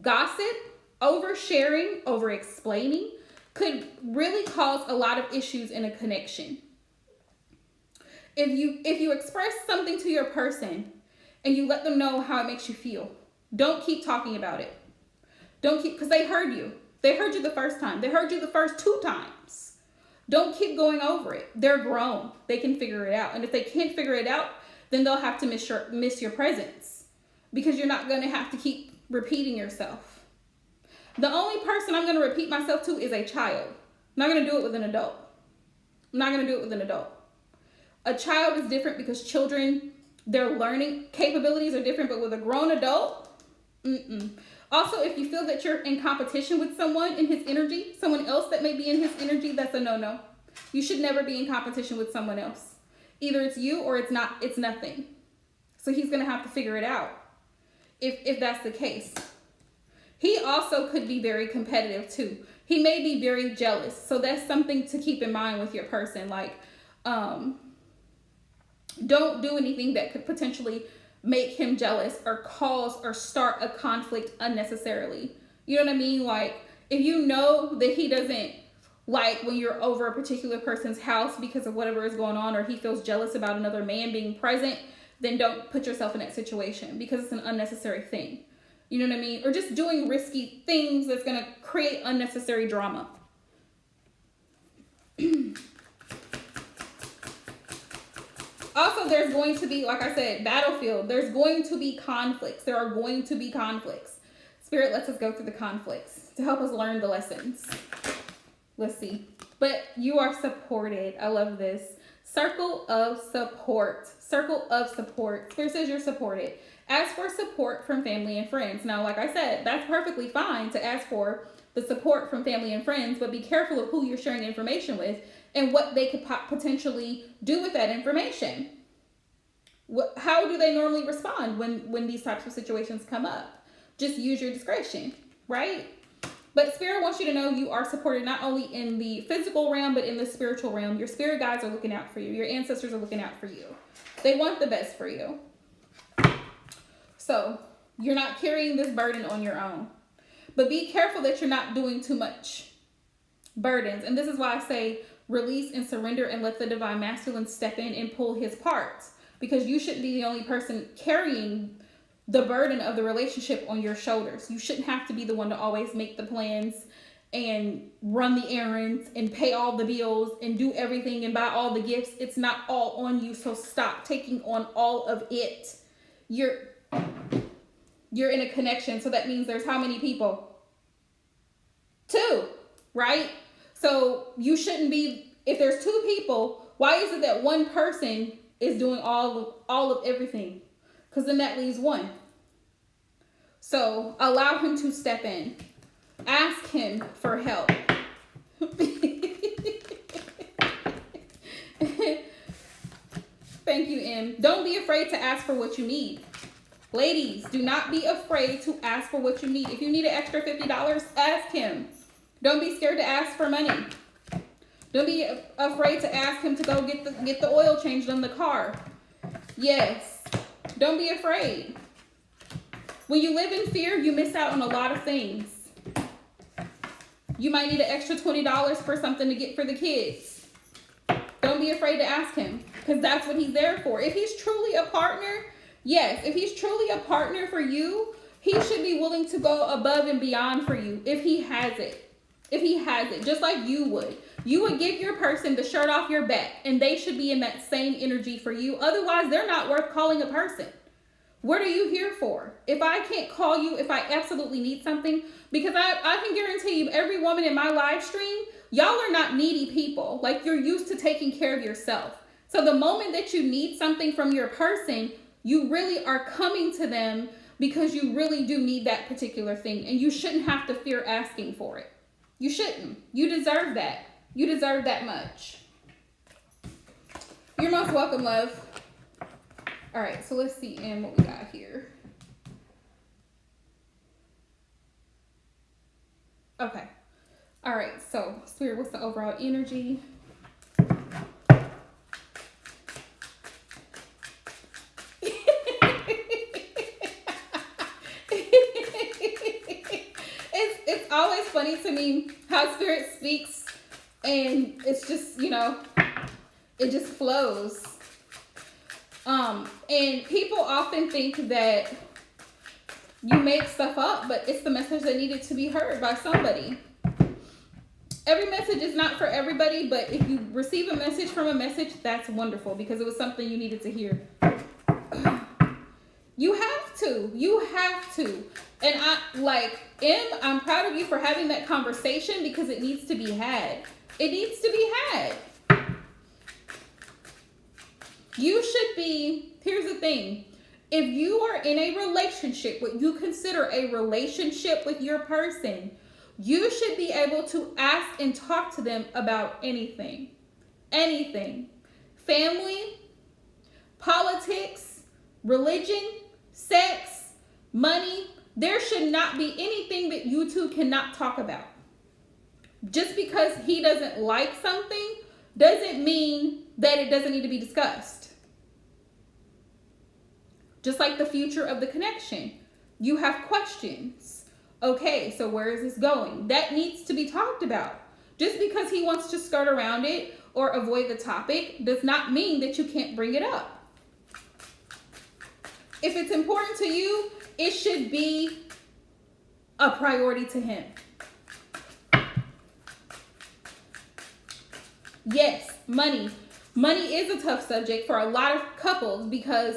Gossip, oversharing, over-explaining could really cause a lot of issues in a connection. If you express something to your person and you let them know how it makes you feel, don't keep talking about it. Because they heard you. They heard you the first time. They heard you the first 2 times. Don't keep going over it. They're grown. They can figure it out. And if they can't figure it out, then they'll have to miss your presence, because you're not going to have to keep repeating yourself. The only person I'm going to repeat myself to is a child. I'm not going to do it with an adult. A child is different because children, their learning capabilities are different, but with a grown adult, Also, if you feel that you're in competition with someone in his energy, someone else that may be in his energy, that's a no-no. You should never be in competition with someone else. Either it's you or it's nothing. So he's going to have to figure it out if that's the case. He also could be very competitive too. He may be very jealous. So that's something to keep in mind with your person. Like, don't do anything that could potentially make him jealous or cause or start a conflict unnecessarily. You know what I mean? Like, if you know that he doesn't like when you're over a particular person's house because of whatever is going on, or he feels jealous about another man being present, then don't put yourself in that situation, because it's an unnecessary thing. You know what I mean? Or just doing risky things that's going to create unnecessary drama. Also, there's going to be, like I said, battlefield. There's going to be conflicts. There are going to be conflicts. Spirit lets us go through the conflicts to help us learn the lessons. Let's see. But you are supported. I love this. Circle of support. Circle of support. Spirit says you're supported. Ask for support from family and friends. Now, like I said, that's perfectly fine to ask for the support from family and friends, but be careful of who you're sharing information with and what they could potentially do with that information. How do they normally respond when these types of situations come up? Just use your discretion, right? But Spirit wants you to know you are supported not only in the physical realm, but in the spiritual realm. Your spirit guides are looking out for you. Your ancestors are looking out for you. They want the best for you. So you're not carrying this burden on your own. But be careful that you're not doing too much burdens. And this is why I say release and surrender and let the divine masculine step in and pull his parts. Because you shouldn't be the only person carrying the burden of the relationship on your shoulders. You shouldn't have to be the one to always make the plans and run the errands and pay all the bills and do everything and buy all the gifts. It's not all on you. So stop taking on all of it. You're in a connection. So that means there's how many people? 2, right? So you shouldn't be, if there's 2 people, why is it that one person is doing all of everything? Because then that leaves 1. So allow him to step in. Ask him for help. Thank you, M. Don't be afraid to ask for what you need. Ladies, do not be afraid to ask for what you need. If you need an extra $50, ask him. Don't be scared to ask for money. Don't be afraid to ask him to go get the oil changed on the car. Yes. Don't be afraid. When you live in fear, you miss out on a lot of things. You might need an extra $20 for something to get for the kids. Don't be afraid to ask him, because that's what he's there for. If he's truly a partner, yes, if he's truly a partner for you, he should be willing to go above and beyond for you if he has it. If he has it, just like you would. You would give your person the shirt off your back, and they should be in that same energy for you. Otherwise, they're not worth calling a person. What are you here for? If I can't call you, if I absolutely need something, because I can guarantee you, every woman in my live stream, y'all are not needy people. Like, you're used to taking care of yourself. So the moment that you need something from your person, you really are coming to them because you really do need that particular thing. And you shouldn't have to fear asking for it. You shouldn't. You deserve that. You deserve that much. You're most welcome, love. All right, so let's see what we got here. Okay. All right, so Spirit, what's the overall energy? It's always funny to me how Spirit speaks, and it's just, it just flows. And people often think that you make stuff up, but it's the message that needed to be heard by somebody. Every message is not for everybody, but if you receive a message from a message, that's wonderful because it was something you needed to hear. You have to. And I'm proud of you for having that conversation because it needs to be had. It needs to be had. You should be, here's the thing. If you are in a relationship, what you consider a relationship with your person, you should be able to ask and talk to them about anything. Anything. Family, politics, religion, sex, money. There should not be anything that you two cannot talk about. Just because he doesn't like something doesn't mean that it doesn't need to be discussed. Just like the future of the connection. You have questions. Okay, so where is this going? That needs to be talked about. Just because he wants to skirt around it or avoid the topic does not mean that you can't bring it up. If it's important to you, it should be a priority to him. Yes, money. Money is a tough subject for a lot of couples because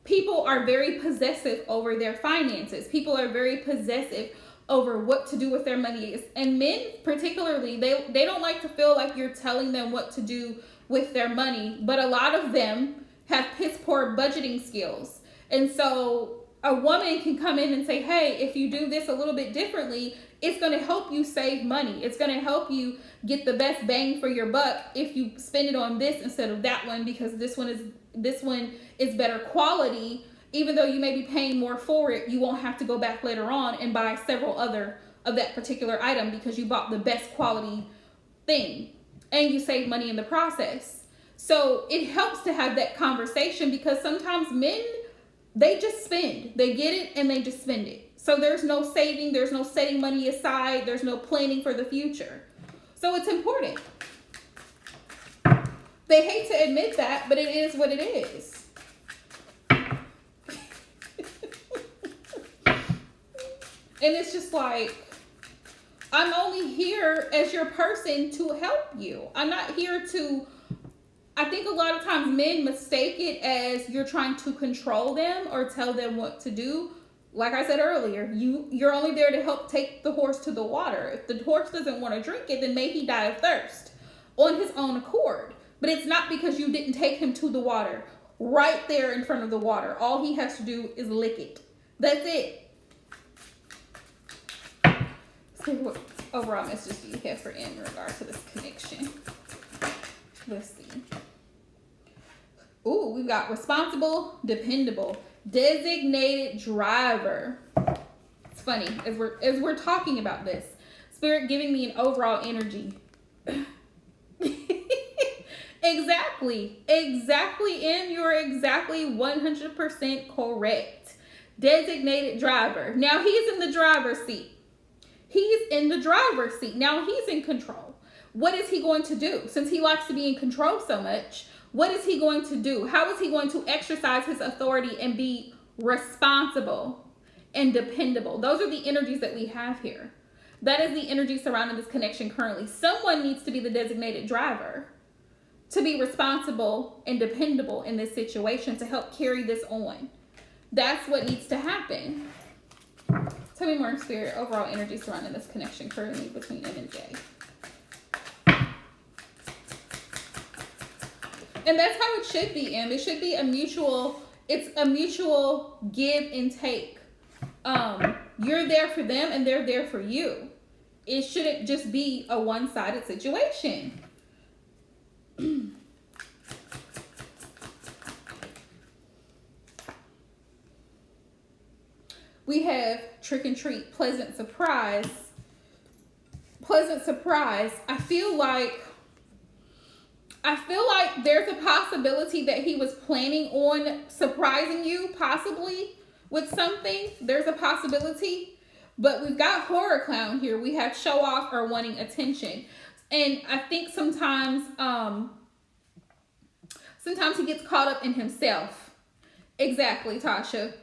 people are very possessive over their finances. People are very possessive over what to do with their money. And men particularly, they don't like to feel like you're telling them what to do with their money. But a lot of them have piss poor budgeting skills. And so a woman can come in and say, hey, if you do this a little bit differently, it's going to help you save money. It's going to help you get the best bang for your buck if you spend it on this instead of that one, because this one is better quality. Even though you may be paying more for it, you won't have to go back later on and buy several other of that particular item because you bought the best quality thing and you save money in the process. So it helps to have that conversation because sometimes men, they just spend. They get it and they just spend it. So there's no saving, there's no setting money aside, there's no planning for the future. So it's important. They hate to admit that, but it is what it is. And it's just like, I'm only here as your person to help you. I'm not here to, I think a lot of times men mistake it as you're trying to control them or tell them what to do. Like I said earlier, you're only there to help take the horse to the water. If the horse doesn't want to drink it, then may he die of thirst on his own accord. But it's not because you didn't take him to the water. Right there in front of the water. All he has to do is lick it. That's it. So what overall message do you have for in regards to this connection? Let's see. Ooh, we've got responsible, dependable, designated driver. It's funny as we're talking about this. Spirit giving me an overall energy. Exactly, and you're exactly 100% correct. Designated driver. Now he's in the driver's seat. He's in the driver's seat. Now he's in control. What is he going to do? Since he likes to be in control so much, what is he going to do? How is he going to exercise his authority and be responsible and dependable? Those are the energies that we have here. That is the energy surrounding this connection currently. Someone needs to be the designated driver to be responsible and dependable in this situation to help carry this on. That's what needs to happen. Tell me more, Spirit, overall energy surrounding this connection currently between M and J. And that's how it should be, M. It should be it's a mutual give and take. You're there for them and they're there for you. It shouldn't just be a one-sided situation. We have trick and treat, pleasant surprise. Pleasant surprise. I feel like there's a possibility that he was planning on surprising you, possibly with something. There's a possibility. But we've got horror clown here. We have show off or wanting attention. And I think sometimes he gets caught up in himself. Exactly, Tasha.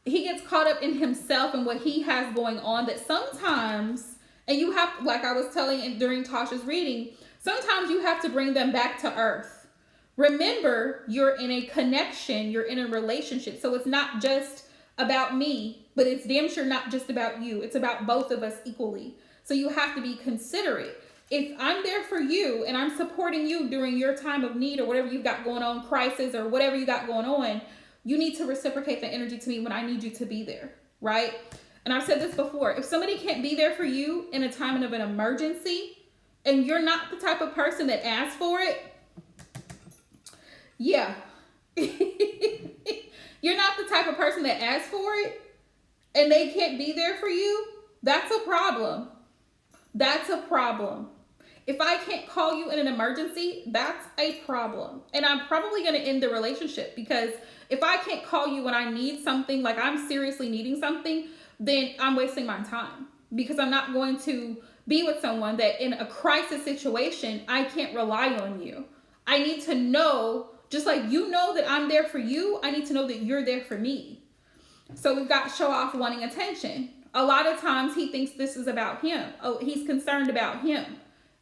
He gets caught up in himself and what he has going on that sometimes, and you have, like I was telling during Tasha's reading, sometimes you have to bring them back to earth. Remember, you're in a connection, you're in a relationship. So it's not just about me, but it's damn sure not just about you. It's about both of us equally. So you have to be considerate. If I'm there for you and I'm supporting you during your time of need or whatever you've got going on, crisis or whatever you got going on, you need to reciprocate the energy to me when I need you to be there, right? And I've said this before. If somebody can't be there for you in a time of an emergency and you're not the type of person that asks for it, yeah. You're not the type of person that asks for it and they can't be there for you, that's a problem. That's a problem. If I can't call you in an emergency, that's a problem. And I'm probably going to end the relationship because if I can't call you when I need something, like I'm seriously needing something, then I'm wasting my time because I'm not going to be with someone that in a crisis situation, I can't rely on you. I need to know, just like you know that I'm there for you, I need to know that you're there for me. So we've got show off wanting attention. A lot of times he thinks this is about him. Oh, he's concerned about him.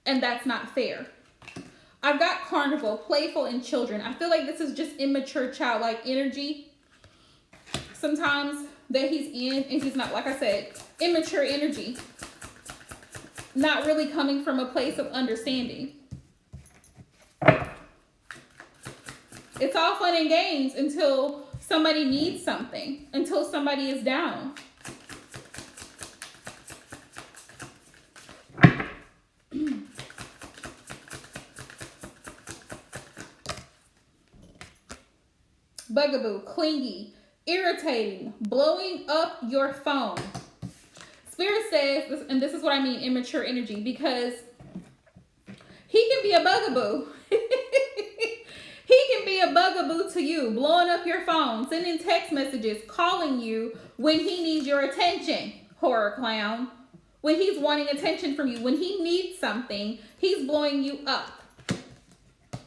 And that's not fair. I've got carnival, playful, and children. I feel like this is just immature childlike energy. Sometimes that he's in and he's not, like I said, immature energy. Not really coming from a place of understanding. It's all fun and games until somebody needs something, until somebody is down. Bugaboo, clingy, irritating, blowing up your phone. Spirit says, and this is what I mean, immature energy, because he can be a bugaboo. He can be a bugaboo to you, blowing up your phone, sending text messages, calling you when he needs your attention, horror clown. When he's wanting attention from you, when he needs something, he's blowing you up.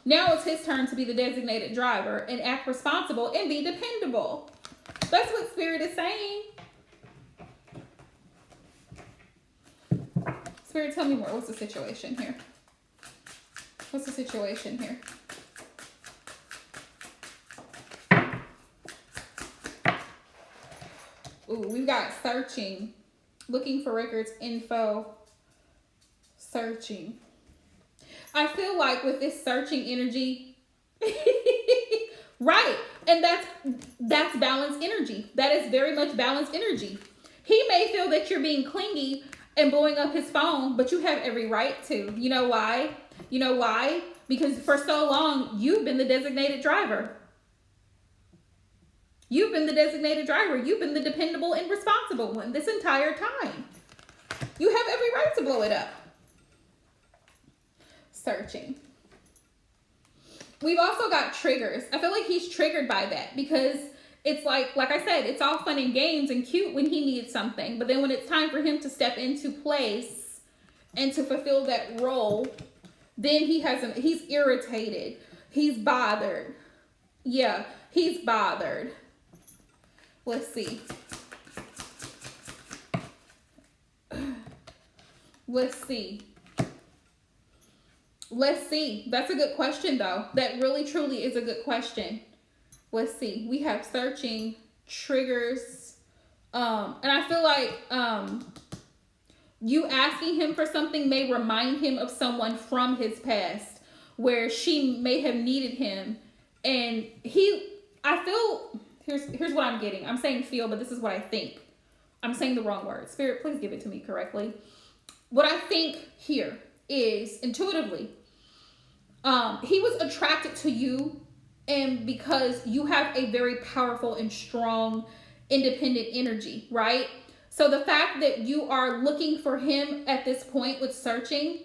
Now it's his turn to be the designated driver and act responsible and be dependable. That's what Spirit is saying. Spirit, tell me more. What's the situation here? What's the situation here? Ooh, we've got searching, looking for records, info, searching. I feel like with this searching energy, right, and that's balanced energy. That is very much balanced energy. He may feel that you're being clingy and blowing up his phone, but you have every right to. You know why? You know why? Because for so long, you've been the designated driver. You've been the designated driver. You've been the dependable and responsible one this entire time. You have every right to blow it up. Searching. We've also got triggers. I feel like he's triggered by that because it's like I said, it's all fun and games and cute when he needs something. But then when it's time for him to step into place and to fulfill that role, then he's irritated. He's bothered. Yeah, he's bothered. Let's see. Let's see. Let's see. That's a good question, though. That really, truly is a good question. Let's see. We have searching, triggers. And I feel like you asking him for something may remind him of someone from his past where she may have needed him. And I feel... Here's what I'm getting. I'm saying feel, but this is what I think. I'm saying the wrong word. Spirit, please give it to me correctly. What I think here is intuitively, he was attracted to you, and because you have a very powerful and strong, independent energy, right? So the fact that you are looking for him at this point with searching,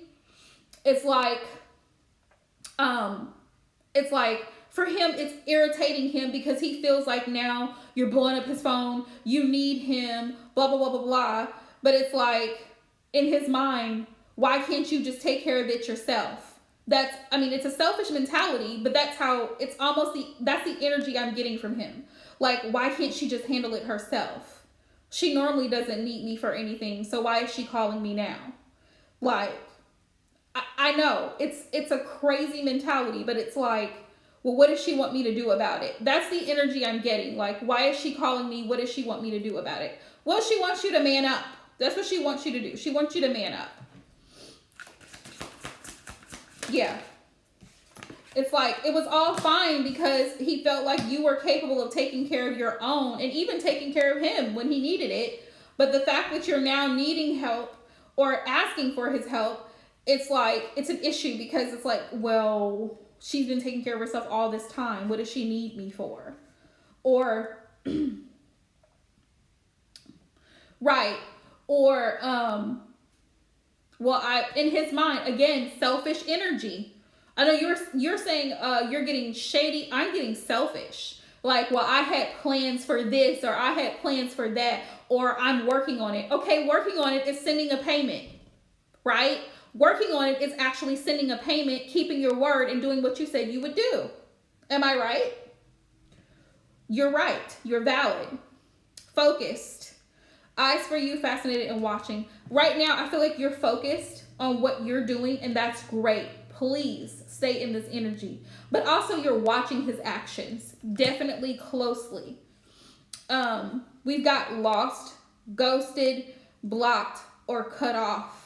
it's like for him, it's irritating him because he feels like now you're blowing up his phone. You need him, blah, blah, blah, blah, blah. But it's like, in his mind, why can't you just take care of it yourself? It's a selfish mentality, but that's the energy I'm getting from him. Like, why can't she just handle it herself? She normally doesn't need me for anything, so why is she calling me now? Like, I know, it's a crazy mentality, but it's like, well, what does she want me to do about it? That's the energy I'm getting. Like, why is she calling me? What does she want me to do about it? Well, she wants you to man up. That's what she wants you to do. She wants you to man up. Yeah. It's like, it was all fine because he felt like you were capable of taking care of your own and even taking care of him when he needed it. But the fact that you're now needing help or asking for his help, it's like, it's an issue because it's like, well... she's been taking care of herself all this time. What does she need me for? Or, right. Or, in his mind, again, selfish energy. I know you're saying, you're getting shady. I'm getting selfish. Like, well, I had plans for this, or I had plans for that, or I'm working on it. Okay, working on it is sending a payment, right? Working on it is actually sending a payment, keeping your word, and doing what you said you would do. Am I right? You're right. You're valid. Focused. Eyes for you, fascinated and watching. Right now, I feel like you're focused on what you're doing, and that's great. Please stay in this energy. But also, you're watching his actions. Definitely closely. We've got lost, ghosted, blocked, or cut off.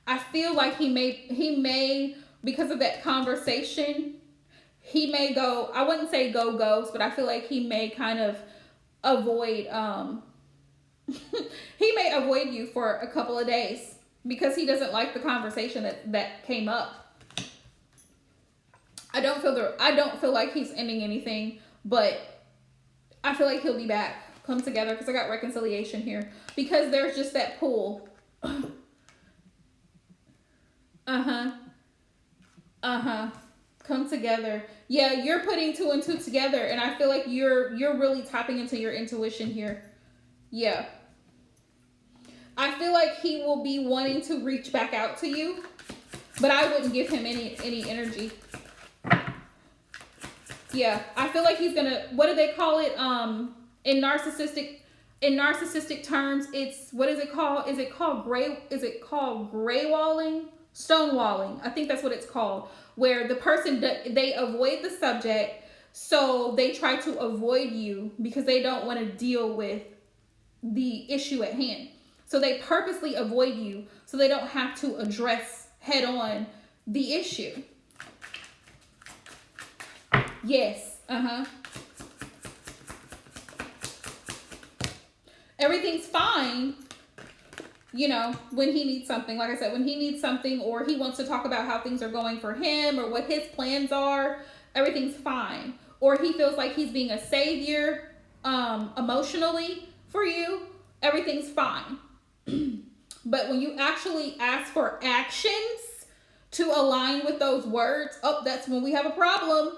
I feel like he may, because of that conversation, he may go, I wouldn't say go ghost, but I feel like he may kind of avoid, he may avoid you for a couple of days because he doesn't like the conversation that came up. I don't feel like he's ending anything, but I feel like he'll be back, come together, because I got reconciliation here. Because there's just that pull. Come together. Yeah, you're putting 2 and 2 together, and I feel like you're really tapping into your intuition here. Yeah. I feel like he will be wanting to reach back out to you, but I wouldn't give him any energy. Yeah, I feel like he's gonna, what do they call it? In narcissistic terms, it's, what is it called? Is it called gray walling? Stonewalling. I think that's what it's called. Where the person, they avoid the subject, so they try to avoid you because they don't want to deal with the issue at hand. So they purposely avoid you so they don't have to address head on the issue. Yes. Everything's fine, you know, when he needs something. Like I said, when he needs something, or he wants to talk about how things are going for him or what his plans are, everything's fine. Or he feels like he's being a savior emotionally for you, everything's fine. But when you actually ask for actions to align with those words, oh, that's when we have a problem.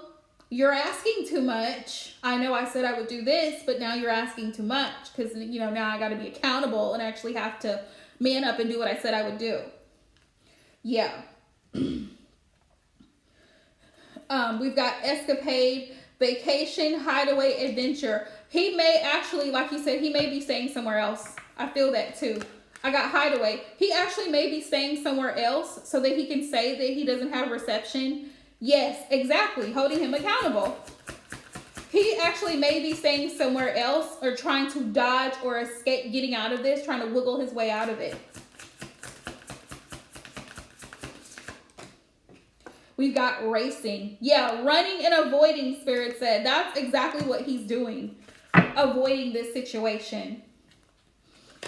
You're asking too much. I know I said I would do this, but now you're asking too much, because, you know, now I got to be accountable and actually have to man up and do what I said I would do. Yeah. We've got escapade, vacation, hideaway, adventure. He may actually, like you said, he may be staying somewhere else. I feel that too. I got hideaway. He actually may be staying somewhere else so that he can say that he doesn't have reception. Yes, exactly. Holding him accountable. He actually may be staying somewhere else or trying to dodge or escape getting out of this, trying to wiggle his way out of it. We've got racing. Yeah, running and avoiding, Spirit said. That's exactly what he's doing. Avoiding this situation.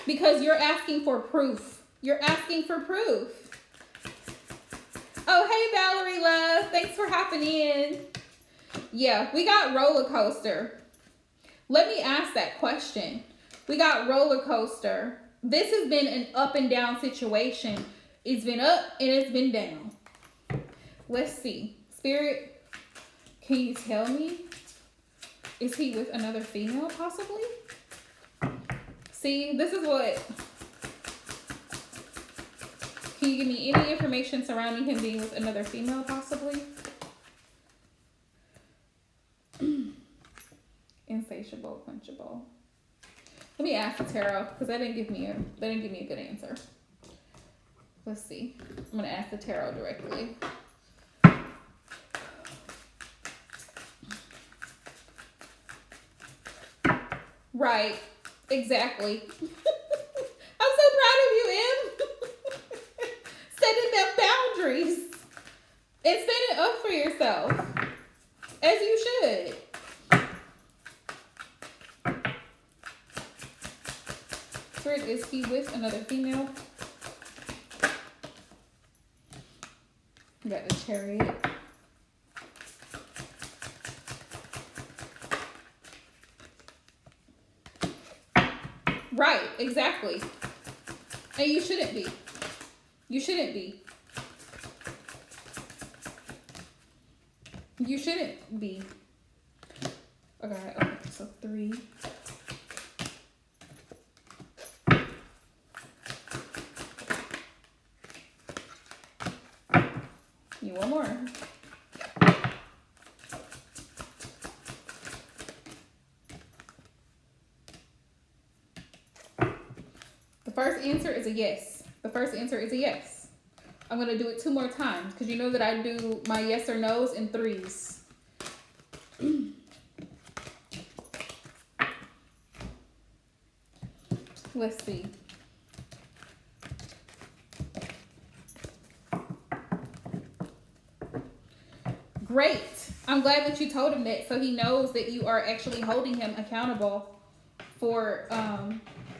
Because you're asking for proof. You're asking for proof. Oh, hey, Valerie love. Thanks for hopping in. Yeah, we got roller coaster. Let me ask that question. We got roller coaster. This has been an up and down situation. It's been up and it's been down. Let's see. Spirit, can you tell me? Is he with another female possibly? See, this is what... Can you give me any information surrounding him being with another female possibly? Insatiable, quenchable. Let me ask the tarot, because they didn't give me a good answer. Let's see. I'm gonna ask the tarot directly. Right. Exactly. I'm so proud of you, Em. Setting them boundaries and standing up for yourself, as you should. Spirit, is he with another female? We got the Chariot. Right, exactly. And you shouldn't be. You shouldn't be. You shouldn't be. Okay, so 3. You want more. The first answer is a yes. The first answer is a yes. I'm going to do it 2 more times because you know that I do my yes or no's in 3s. Let's see. Great. I'm glad that you told him that so he knows that you are actually holding him accountable for,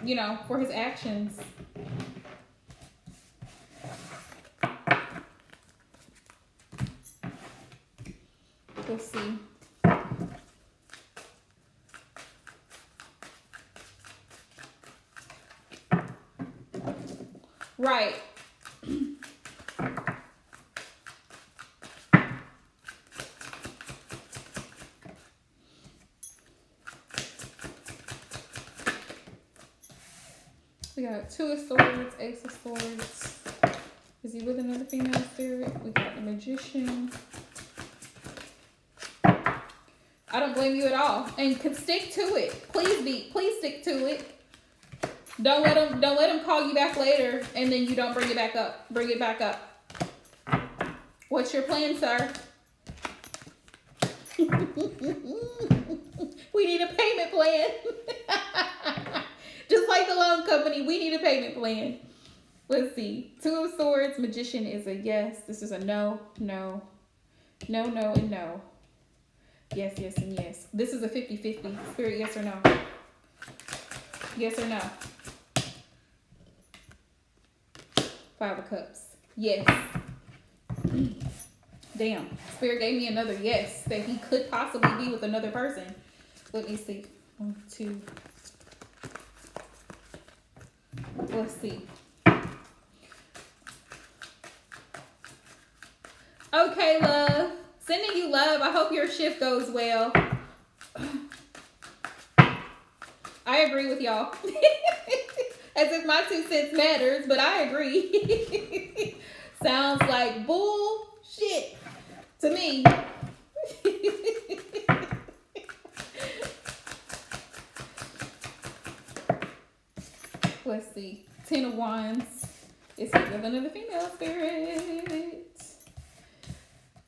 you know, for his actions. Let's see. Right. We got Two of Swords, Ace of Swords. Is he with another female spirit? We got the Magician. I don't blame you at all. And can stick to it. Please stick to it. Don't let him call you back later and then you don't bring it back up. Bring it back up. What's your plan, sir? We need a payment plan. Just like the loan company, we need a payment plan. Let's see. Two of Swords, Magician is a yes. This is a no, no, no, no, and no. Yes, yes, and yes. This is a 50-50. Spirit, yes or no? Yes or no? Five of Cups. Yes. Damn. Spirit gave me another yes. That he could possibly be with another person. Let me see. 1, 2. Let's see. Okay, love. Sending you love. I hope your shift goes well. I agree with y'all. As if my 2 cents matters, but I agree. Sounds like bullshit to me. Let's see. 10 of Wands. It's with another female spirit.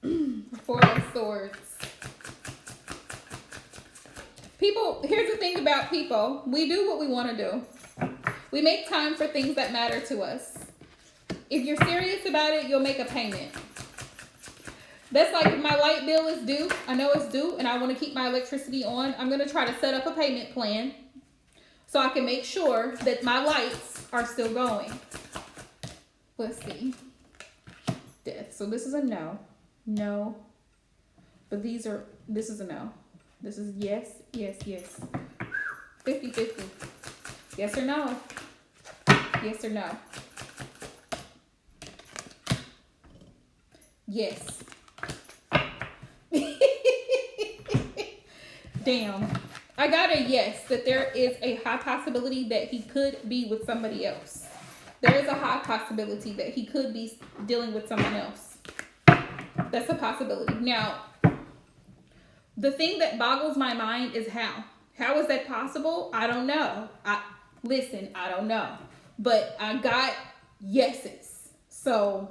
4 of Swords. People, here's the thing about people. We do what we want to do. We make time for things that matter to us. If you're serious about it, you'll make a payment. That's like if my light bill is due. I know it's due and I want to keep my electricity on. I'm going to try to set up a payment plan so I can make sure that my lights are still going. Let's see. Death. So this is a no. No. But this is a no. This is yes, yes, yes. 50-50. Yes or no? Yes or no? Yes. Damn. I got a yes, that there is a high possibility that he could be with somebody else. There is a high possibility that he could be dealing with someone else. That's a possibility. Now, the thing that boggles my mind is how. How is that possible? I don't know. Listen, I don't know. But I got yeses. So,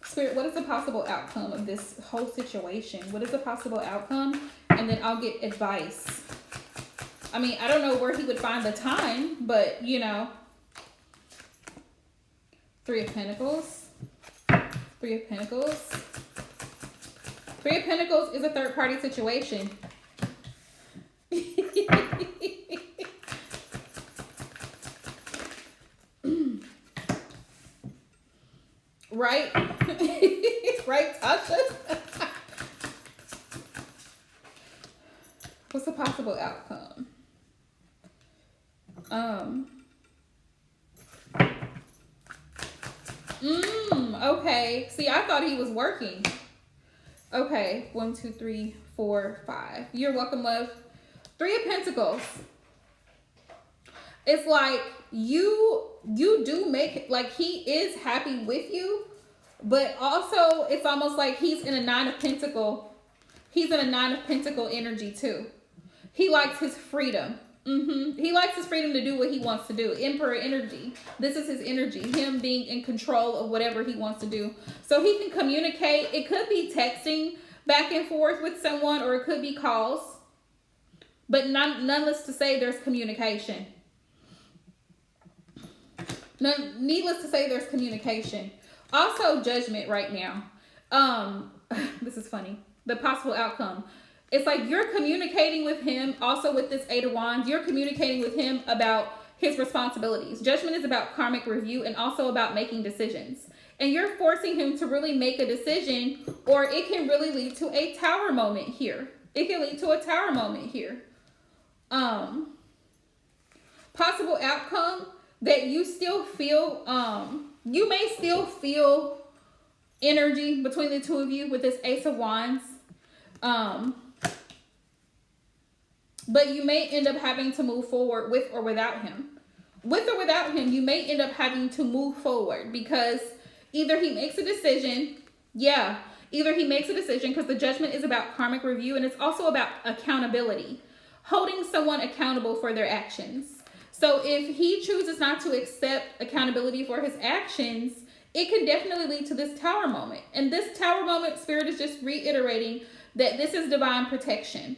Spirit, what is the possible outcome of this whole situation? What is the possible outcome? And then I'll get advice. I mean, I don't know where he would find the time, but, you know. 3 of Pentacles. 3 of Pentacles. 3 of Pentacles is a third-party situation. Right? Right, Tasha? What's the possible outcome? Okay. See, I thought he was working. Okay. 1, 2, 3, 4, 5. You're welcome, love. 3 of Pentacles. It's like you do make, like, he is happy with you, but also it's almost like he's in a 9 of Pentacle. He's in a 9 of Pentacle energy too. He likes his freedom. He likes his freedom to do what he wants to do. Emperor energy. This is his energy. Him being in control of whatever he wants to do. So he can communicate. It could be texting back and forth with someone, or it could be calls. But nonetheless to say there's communication. Needless to say there's communication. Also Judgment right now. This is funny. The possible outcome. It's like you're communicating with him, also with this 8 of Wands, you're communicating with him about his responsibilities. Judgment is about karmic review and also about making decisions. And you're forcing him to really make a decision, or it can really lead to a tower moment here. It can lead to a tower moment here. But Possible outcome that you still feel, you may still feel energy between the two of you with this Ace of Wands. But you may end up having to move forward with or without him. With or without him, you may end up having to move forward because either he makes a decision. Yeah, either he makes a decision, because the Judgment is about karmic review, and it's also about accountability, holding someone accountable for their actions. So if he chooses not to accept accountability for his actions, it can definitely lead to this Tower moment. And this Tower moment, Spirit is just reiterating that this is divine protection.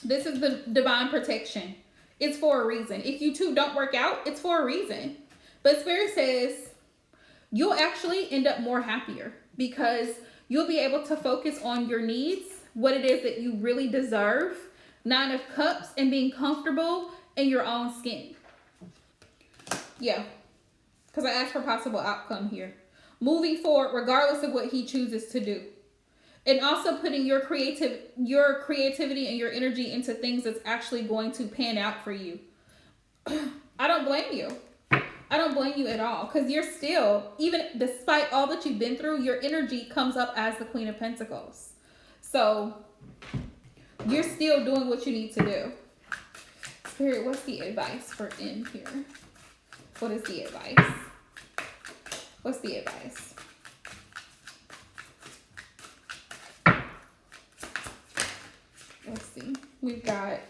This is the divine protection. It's for a reason. If you two don't work out, it's for a reason. But Spirit says you'll actually end up more happier because you'll be able to focus on your needs, what it is that you really deserve, 9 of Cups, and being comfortable in your own skin. Yeah, because I asked for possible outcome here. Moving forward, regardless of what he chooses to do. And also putting your creativity and your energy into things that's actually going to pan out for you. I don't blame you. I don't blame you at all. Because you're still, even despite all that you've been through, your energy comes up as the Queen of Pentacles. So you're still doing what you need to do. Spirit, what's the advice for in here? What is the advice? What's the advice? Let's see. We've got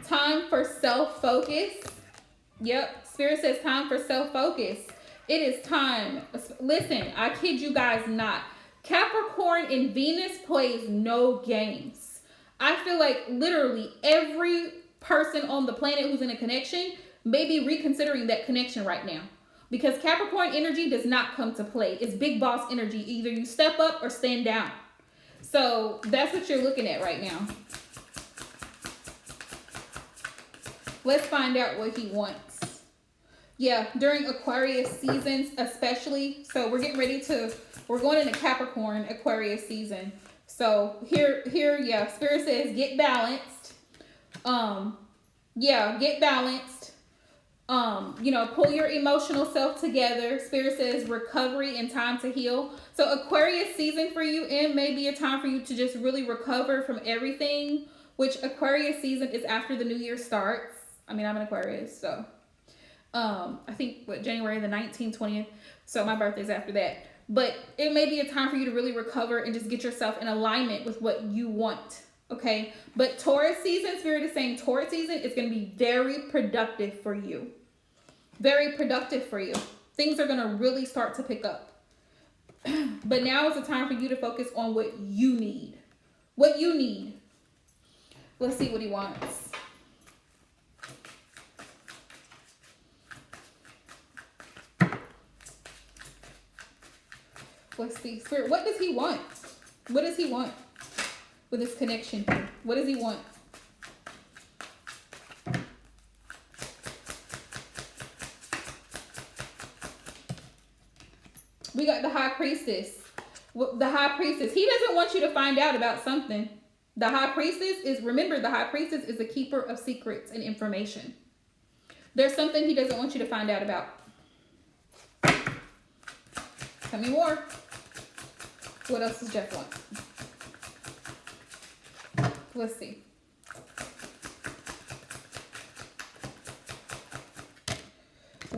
time for self-focus. Yep. Spirit says time for self-focus. It is time. Listen, I kid you guys not. Capricorn and Venus plays no games. I feel like literally every person on the planet who's in a connection may be reconsidering that connection right now. Because Capricorn energy does not come to play. It's big boss energy. Either you step up or stand down. So that's what you're looking at right now. Let's find out what he wants. Yeah, during Aquarius seasons especially. So we're getting ready to, we're going into Capricorn Aquarius season. So here, yeah, Spirit says get balanced. Yeah, get balanced. You know, pull your emotional self together. Spirit says recovery and time to heal. So Aquarius season for you, and maybe a time for you to just really recover from everything, which Aquarius season is after the new year starts. I mean, I'm an Aquarius, so I think what, January the 19th, 20th. So my birthday's after that. But it may be a time for you to really recover and just get yourself in alignment with what you want. Okay. But Taurus season, Spirit is saying Taurus season is going to be very productive for you. Very productive for you. Things are going to really start to pick up. But now is the time for you to focus on what you need. What you need. Let's see what he wants. Let's see. Spirit, what does he want? What does he want with this connection here? What does he want? We got the High Priestess. The High Priestess. He doesn't want you to find out about something. The High Priestess is, remember, the High Priestess is the keeper of secrets and information. There's something he doesn't want you to find out about. Tell me more. What else does Jeff want? Let's see.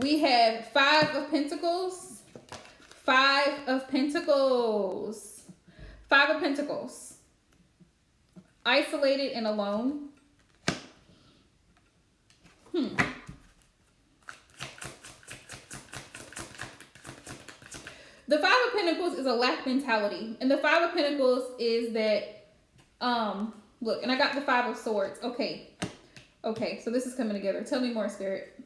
We have 5 of Pentacles. 5 of Pentacles. 5 of Pentacles. Isolated and alone. The 5 of Pentacles is a lack mentality. And the 5 of Pentacles is that, look, and I got the 5 of Swords. Okay. Okay, so this is coming together. Tell me more, Spirit.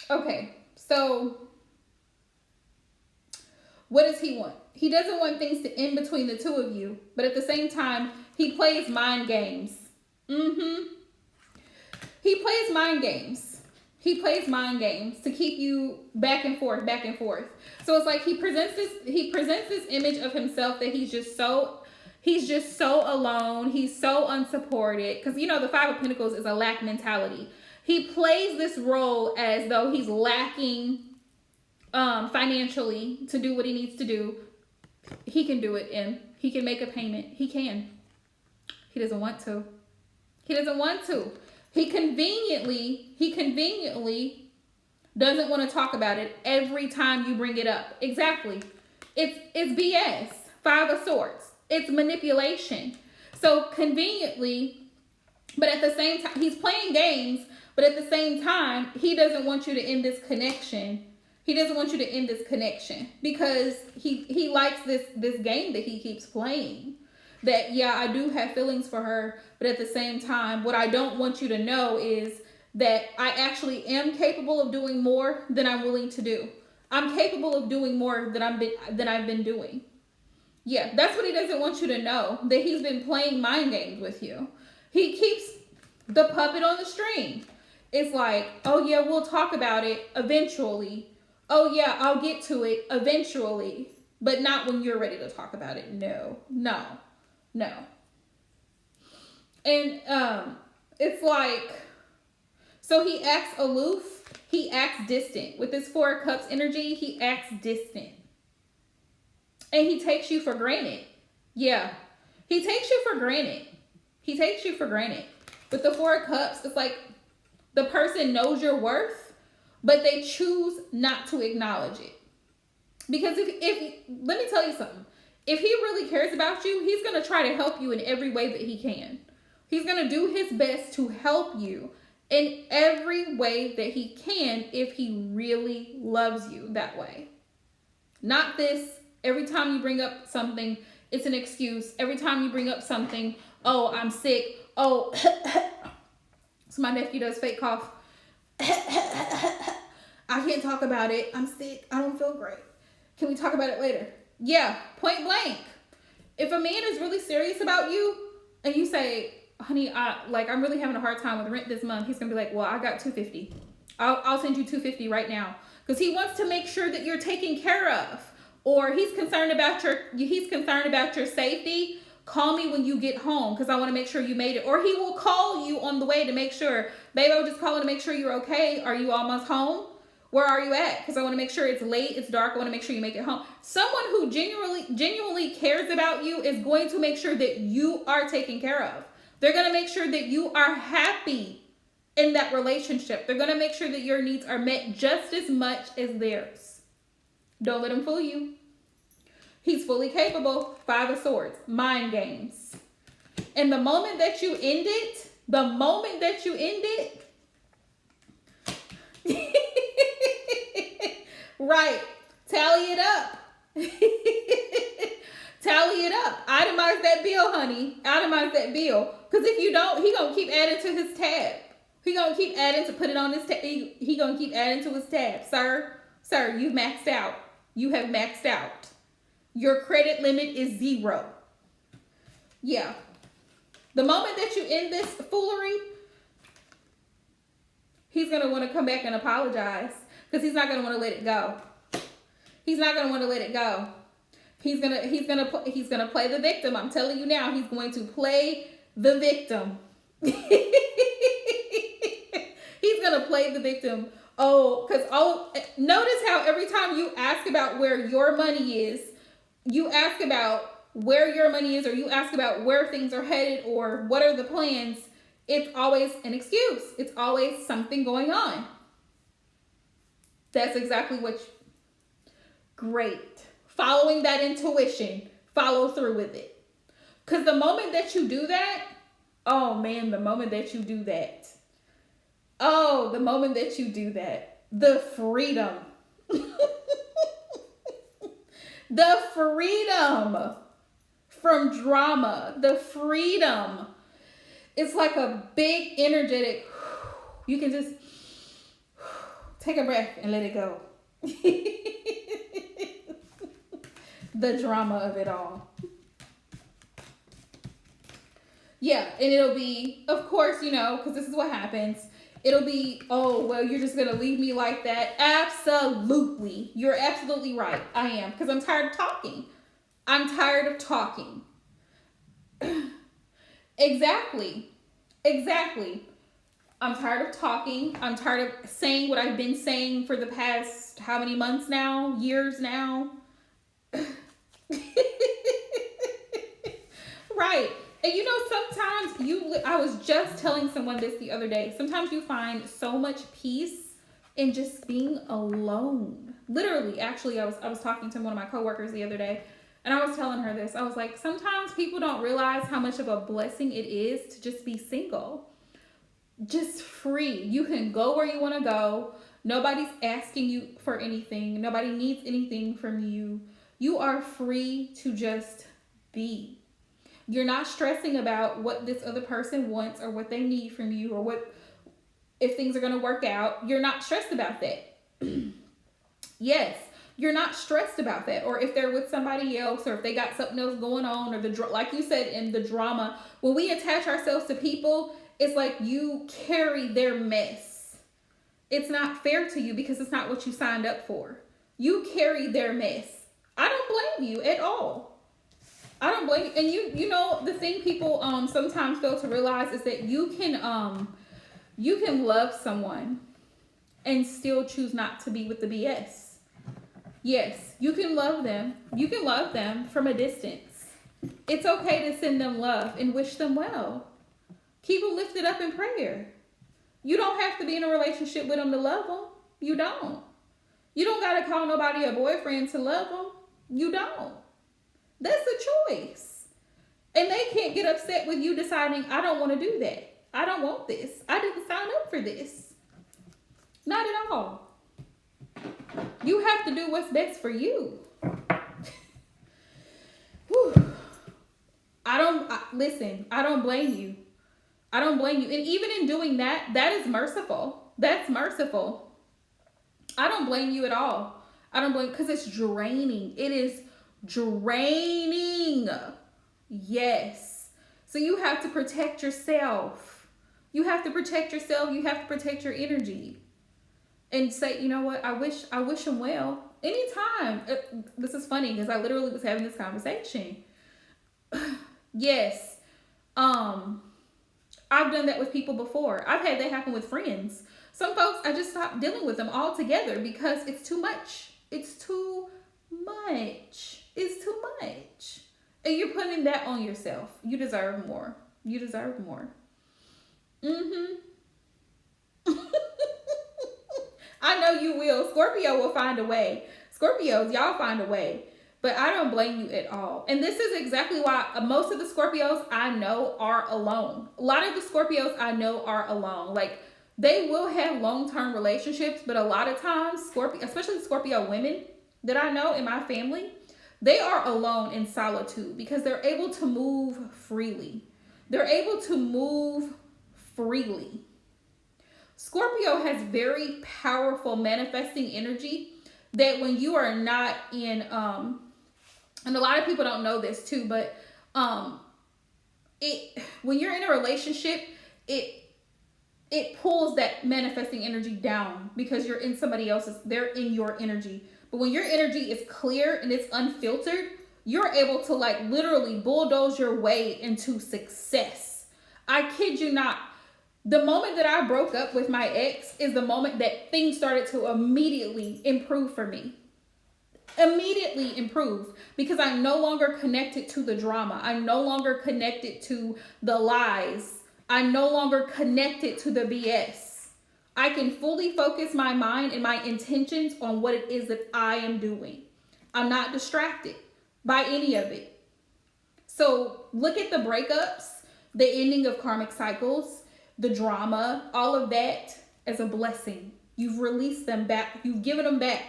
Okay, so what does he want? He doesn't want things to end between the two of you, but at the same time, he plays mind games. He plays mind games. He plays mind games to keep you back and forth, back and forth. So it's like he presents this image of himself that he's just so alone. He's so unsupported. Because, you know, the Five of Pentacles is a lack mentality. He plays this role as though he's lacking financially to do what he needs to do. He can do it, and he can make a payment. He can. He doesn't want to. He doesn't want to. He conveniently doesn't want to talk about it every time you bring it up. Exactly. It's BS. Five of Swords. It's manipulation. So conveniently, but at the same time, he's playing games, but at the same time, he doesn't want you to end this connection. He doesn't want you to end this connection because he likes this game that he keeps playing. That, yeah, I do have feelings for her, but at the same time, what I don't want you to know is that I actually am capable of doing more than I'm willing to do. I'm capable of doing more than I've been doing. Yeah, that's what he doesn't want you to know, that he's been playing mind games with you. He keeps the puppet on the string. It's like, oh yeah, we'll talk about it eventually. Oh yeah, I'll get to it eventually. But not when you're ready to talk about it. No. And it's like, so he acts aloof. He acts distant. With this Four of Cups energy, he acts distant. And he takes you for granted. Yeah. He takes you for granted. He takes you for granted. With the Four of Cups, it's like the person knows your worth, but they choose not to acknowledge it. Because if let me tell you something. If he really cares about you, he's going to try to help you in every way that he can. He's going to do his best to help you in every way that he can if he really loves you that way. Not this, every time you bring up something, it's an excuse. Every time you bring up something, oh, I'm sick. Oh, so my nephew does fake cough. I can't talk about it. I'm sick. I don't feel great. Can we talk about it later? Yeah, point blank. If a man is really serious about you and you say, honey, I'm really having a hard time with rent this month, he's gonna be like, well, I got $250. I'll send you $250 right now. Because he wants to make sure that you're taken care of. Or he's concerned about your safety. Call me when you get home because I want to make sure you made it. Or he will call you on the way to make sure, babe, I was just calling to make sure you're okay. Are you almost home? Where are you at? Because I want to make sure it's late, it's dark. I want to make sure you make it home. Someone who genuinely cares about you is going to make sure that you are taken care of. They're going to make sure that you are happy in that relationship. They're going to make sure that your needs are met just as much as theirs. Don't let him fool you. He's fully capable. Five of Swords. Mind games. And the moment that you end it, right. Tally it up. Tally it up. Itemize that bill, honey. Itemize that bill. Because if you don't, he going to keep adding to his tab. He going to keep adding to put it on his tab. He going to keep adding to his tab. Sir, you've maxed out. You have maxed out. Your credit limit is 0. Yeah. The moment that you end this foolery, he's going to want to come back and apologize because he's not going to want to let it go. He's not going to want to let it go. He's going to play the victim. I'm telling you now, he's going to play the victim. He's going to play the victim. Oh, because notice how every time you ask about where your money is, you ask about where your money is, or you ask about where things are headed, or what are the plans, it's always an excuse. It's always something going on. That's exactly great. Following that intuition, follow through with it. Because the moment that you do that, oh man, the moment that you do that, the freedom. The freedom from drama, the freedom. It's like a big energetic, you can just take a breath and let it go. The drama of it all. Yeah, and it'll be, of course, because this is what happens. It'll be, oh, well, you're just going to leave me like that. Absolutely. You're absolutely right. I am. Because I'm tired of talking. I'm tired of talking. Exactly. I'm tired of talking. I'm tired of saying what I've been saying for the past how many months now? Years now? Right. And you know, sometimes I was just telling someone this the other day. Sometimes you find so much peace in just being alone. Literally, actually, I was talking to one of my coworkers the other day, and I was telling her this. I was like, sometimes people don't realize how much of a blessing it is to just be single. Just free. You can go where you want to go. Nobody's asking you for anything. Nobody needs anything from you. You are free to just be. You're not stressing about what this other person wants or what they need from you or what if things are going to work out. You're not stressed about that. Yes, you're not stressed about that. Or if they're with somebody else or if they got something else going on or like you said in the drama, when we attach ourselves to people, it's like you carry their mess. It's not fair to you because it's not what you signed up for. You carry their mess. I don't blame you at all. I don't blame you. And you know, the thing people sometimes fail to realize is that you can love someone and still choose not to be with the BS. Yes, you can love them. You can love them from a distance. It's okay to send them love and wish them well. Keep them lifted up in prayer. You don't have to be in a relationship with them to love them. You don't. You don't got to call nobody a boyfriend to love them. You don't. That's a choice. And they can't get upset with you deciding, I don't want to do that. I don't want this. I didn't sign up for this. Not at all. You have to do what's best for you. Listen, I don't blame you. I don't blame you. And even in doing that, that is merciful. That's merciful. I don't blame you at all. I don't blame, because it's draining. It is draining. Yes. So you have to protect yourself. You have to protect yourself. You have to protect your energy. And say, you know what? I wish them well. Anytime. This is funny because I literally was having this conversation. Yes. I've done that with people before. I've had that happen with friends. Some folks, I just stopped dealing with them altogether because it's too much. It's too much. It's too much. And you're putting that on yourself. You deserve more. You deserve more. I know you will. Scorpio will find a way. Scorpios, y'all find a way. But I don't blame you at all. And this is exactly why most of the Scorpios I know are alone. A lot of the Scorpios I know are alone. Like, they will have long-term relationships, but a lot of times, especially Scorpio women that I know in my family, they are alone in solitude because they're able to move freely. They're able to move freely. Scorpio has very powerful manifesting energy that when you are not in, and a lot of people don't know this too, but when you're in a relationship, it pulls that manifesting energy down because you're in somebody else's, they're in your energy. But when your energy is clear and it's unfiltered, you're able to like literally bulldoze your way into success. I kid you not. The moment that I broke up with my ex is the moment that things started to immediately improve for me. Immediately improve because I'm no longer connected to the drama. I'm no longer connected to the lies. I'm no longer connected to the BS. I can fully focus my mind and my intentions on what it is that I am doing. I'm not distracted by any of it. So look at the breakups, the ending of karmic cycles, the drama, all of that as a blessing. You've released them back. You've given them back.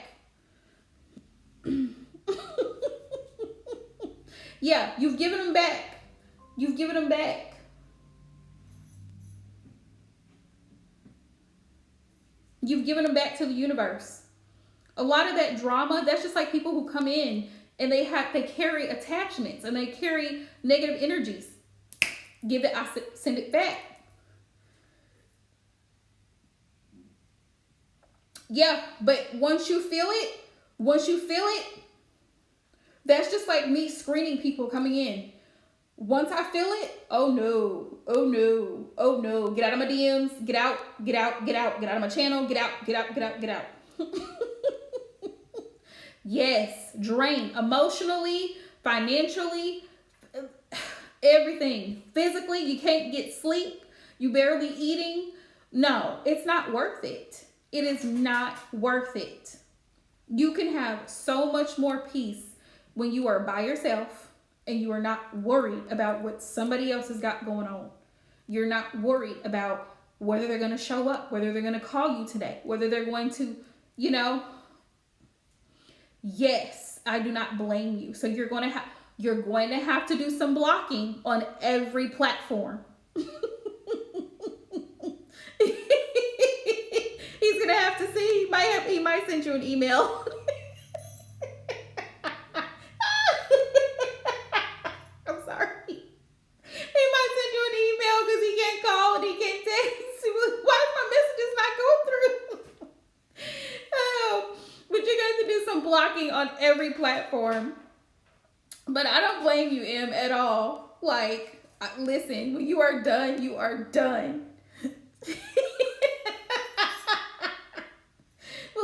Yeah, you've given them back. You've given them back. You've given them back to the universe. A lot of that drama, that's just like people who come in and they carry attachments and they carry negative energies. Send it back. Yeah, but once you feel it, that's just like me screening people coming in. Once I feel it, oh no, oh no, oh no. Get out of my DMs, get out, get out, get out, get out of my channel, get out, get out, get out, get out. Yes, drain emotionally, financially, everything. Physically, you can't get sleep, you barely eating. No, it's not worth it. It is not worth it. You can have so much more peace when you are by yourself and you are not worried about what somebody else has got going on. You're not worried about whether they're going to show up, whether they're going to call you today, whether they're going to, yes, I do not blame you. So you're going to have to do some blocking on every platform. He's going to have to see. He might send you an email. I'm sorry. He might send you an email because he can't call and he can't text. Why is my messages not going through? Oh, but you got to do some blocking on every platform. But I don't blame you, Em, at all. Like, listen, when you are done, you are done.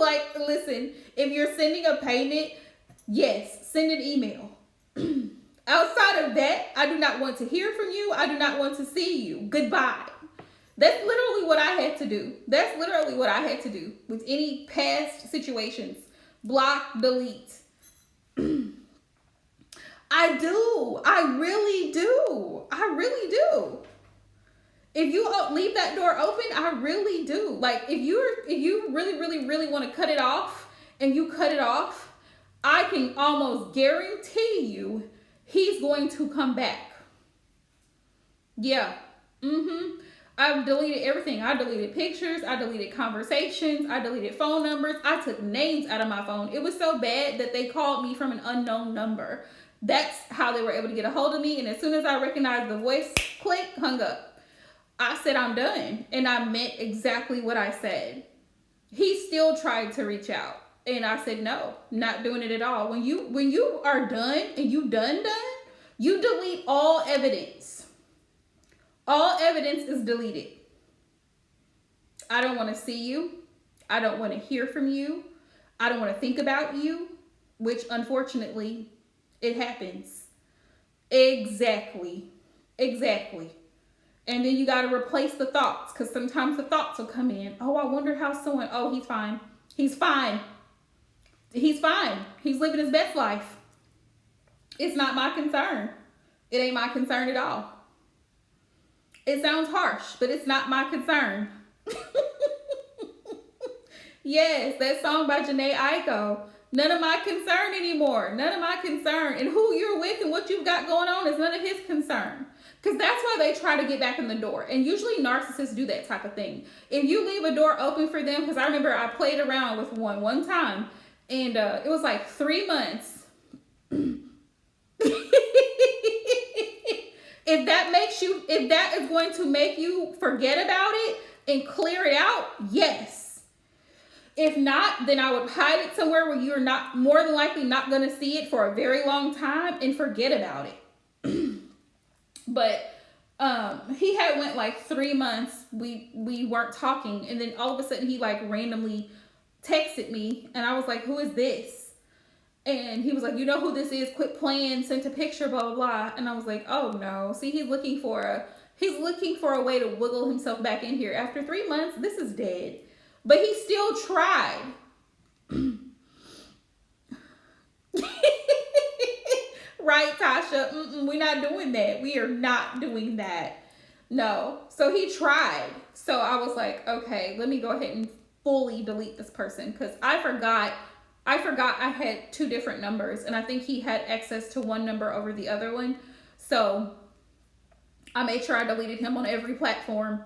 Like, listen, if you're sending a payment, yes, send an email. Outside of that, I do not want to hear from you. I do not want to see you. Goodbye. That's literally what I had to do. That's literally what I had to do with any past situations. Block, delete. I do. I really do. I really do. If you leave that door open, I really do. Like, if you really, really, really want to cut it off and you cut it off, I can almost guarantee you he's going to come back. Yeah. I've deleted everything. I deleted pictures. I deleted conversations. I deleted phone numbers. I took names out of my phone. It was so bad that they called me from an unknown number. That's how they were able to get a hold of me. And as soon as I recognized the voice, click, hung up. I said, I'm done. And I meant exactly what I said. He still tried to reach out. And I said, no, not doing it at all. When you are done and you done, you delete all evidence. All evidence is deleted. I don't want to see you. I don't want to hear from you. I don't want to think about you, which unfortunately it happens. Exactly. And then you got to replace the thoughts, because sometimes the thoughts will come in. Oh, I wonder how someone, oh, he's fine. He's fine. He's fine. He's living his best life. It's not my concern. It ain't my concern at all. It sounds harsh, but it's not my concern. Yes, that song by Janae Aiko. None of my concern anymore. None of my concern. And who you're with and what you've got going on is none of his concern. Because that's why they try to get back in the door. And usually narcissists do that type of thing. If you leave a door open for them, because I remember I played around with one time, and it was like 3 months. If that is going to make you forget about it and clear it out, yes. If not, then I would hide it somewhere where you're not, more than likely not going to see it for a very long time and forget about it. But he had went like 3 months. We weren't talking, and then all of a sudden he like randomly texted me, and I was like, "Who is this?" And he was like, "You know who this is? Quit playing. Sent a picture, blah blah blah." And I was like, "Oh no! See, he's looking for a way to wiggle himself back in here. After 3 months, this is dead." But he still tried. Right, Tasha? We're not doing that. We are not doing that. No. So he tried. So I was like, okay, let me go ahead and fully delete this person, because I forgot I had 2 different numbers, and I think he had access to one number over the other one. So I made sure I deleted him on every platform.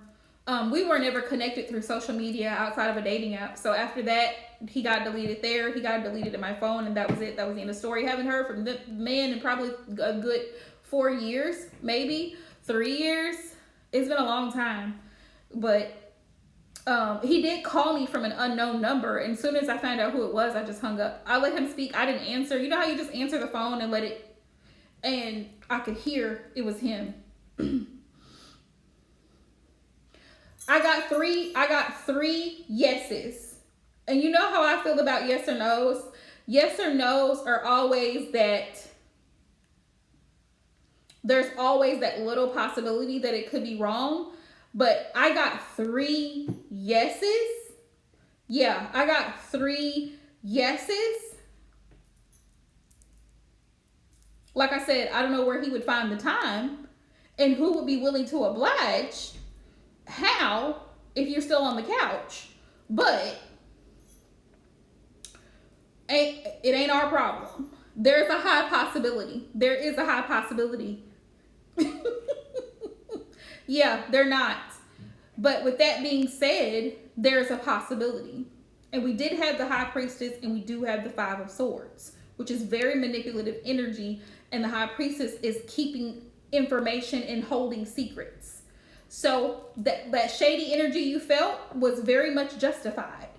We were never connected through social media outside of a dating app. So after that, he got deleted there. He got deleted in my phone, and that was it. That was the end of the story. Haven't heard from the man in probably a good 4 years, maybe 3 years. It's been a long time. But He did call me from an unknown number, and as soon as I found out who it was, I just hung up. I let him speak. I didn't answer. You know how you just answer the phone and let it, and I could hear it was him. I got three yeses. And you know how I feel about yes or no's? Yes or no's are always that there's always that little possibility that it could be wrong. But I got 3 yeses. Yeah, I got 3 yeses. Like I said, I don't know where he would find the time and who would be willing to oblige. How, if you're still on the couch. But it ain't our problem. There's a high possibility. There is a high possibility. Yeah, they're not. But with that being said, there's a possibility. And we did have the High Priestess, and we do have the 5 of Swords, which is very manipulative energy. And the High Priestess is keeping information and holding secrets. So that shady energy you felt was very much justified.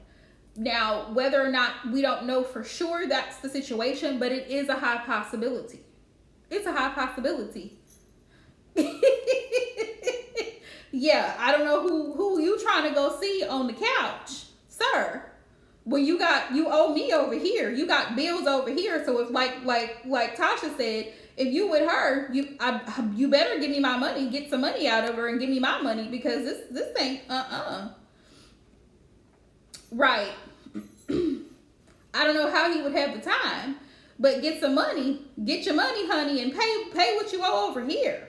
Now, whether or not, we don't know for sure that's the situation, but it is a high possibility. It's a high possibility. Yeah, I don't know who you trying to go see on the couch, sir. Well, you owe me over here. You got bills over here. So if like Tasha said, if you with her, you better give me my money, get some money out of her and give me my money, because this ain't right. I don't know how he would have the time, but get some money, get your money, honey, and pay what you owe over here.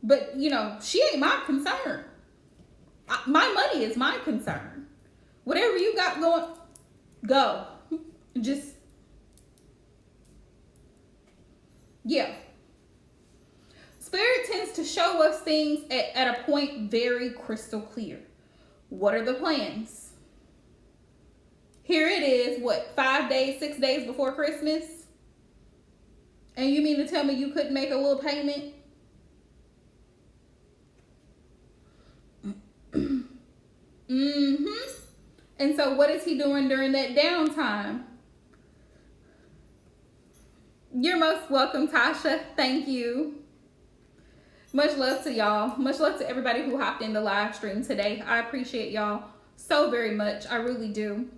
But you know, she ain't my concern. My money is my concern. Whatever you got going, go. Just, yeah. Spirit tends to show us things at a point very crystal clear. What are the plans? Here it is, what, 5 days, 6 days before Christmas? And you mean to tell me you couldn't make a little payment? Mm-hmm. And so what is he doing during that downtime? You're most welcome, Tasha. Thank you. Much love to y'all. Much love to everybody who hopped in the live stream today. I appreciate y'all so very much. I really do.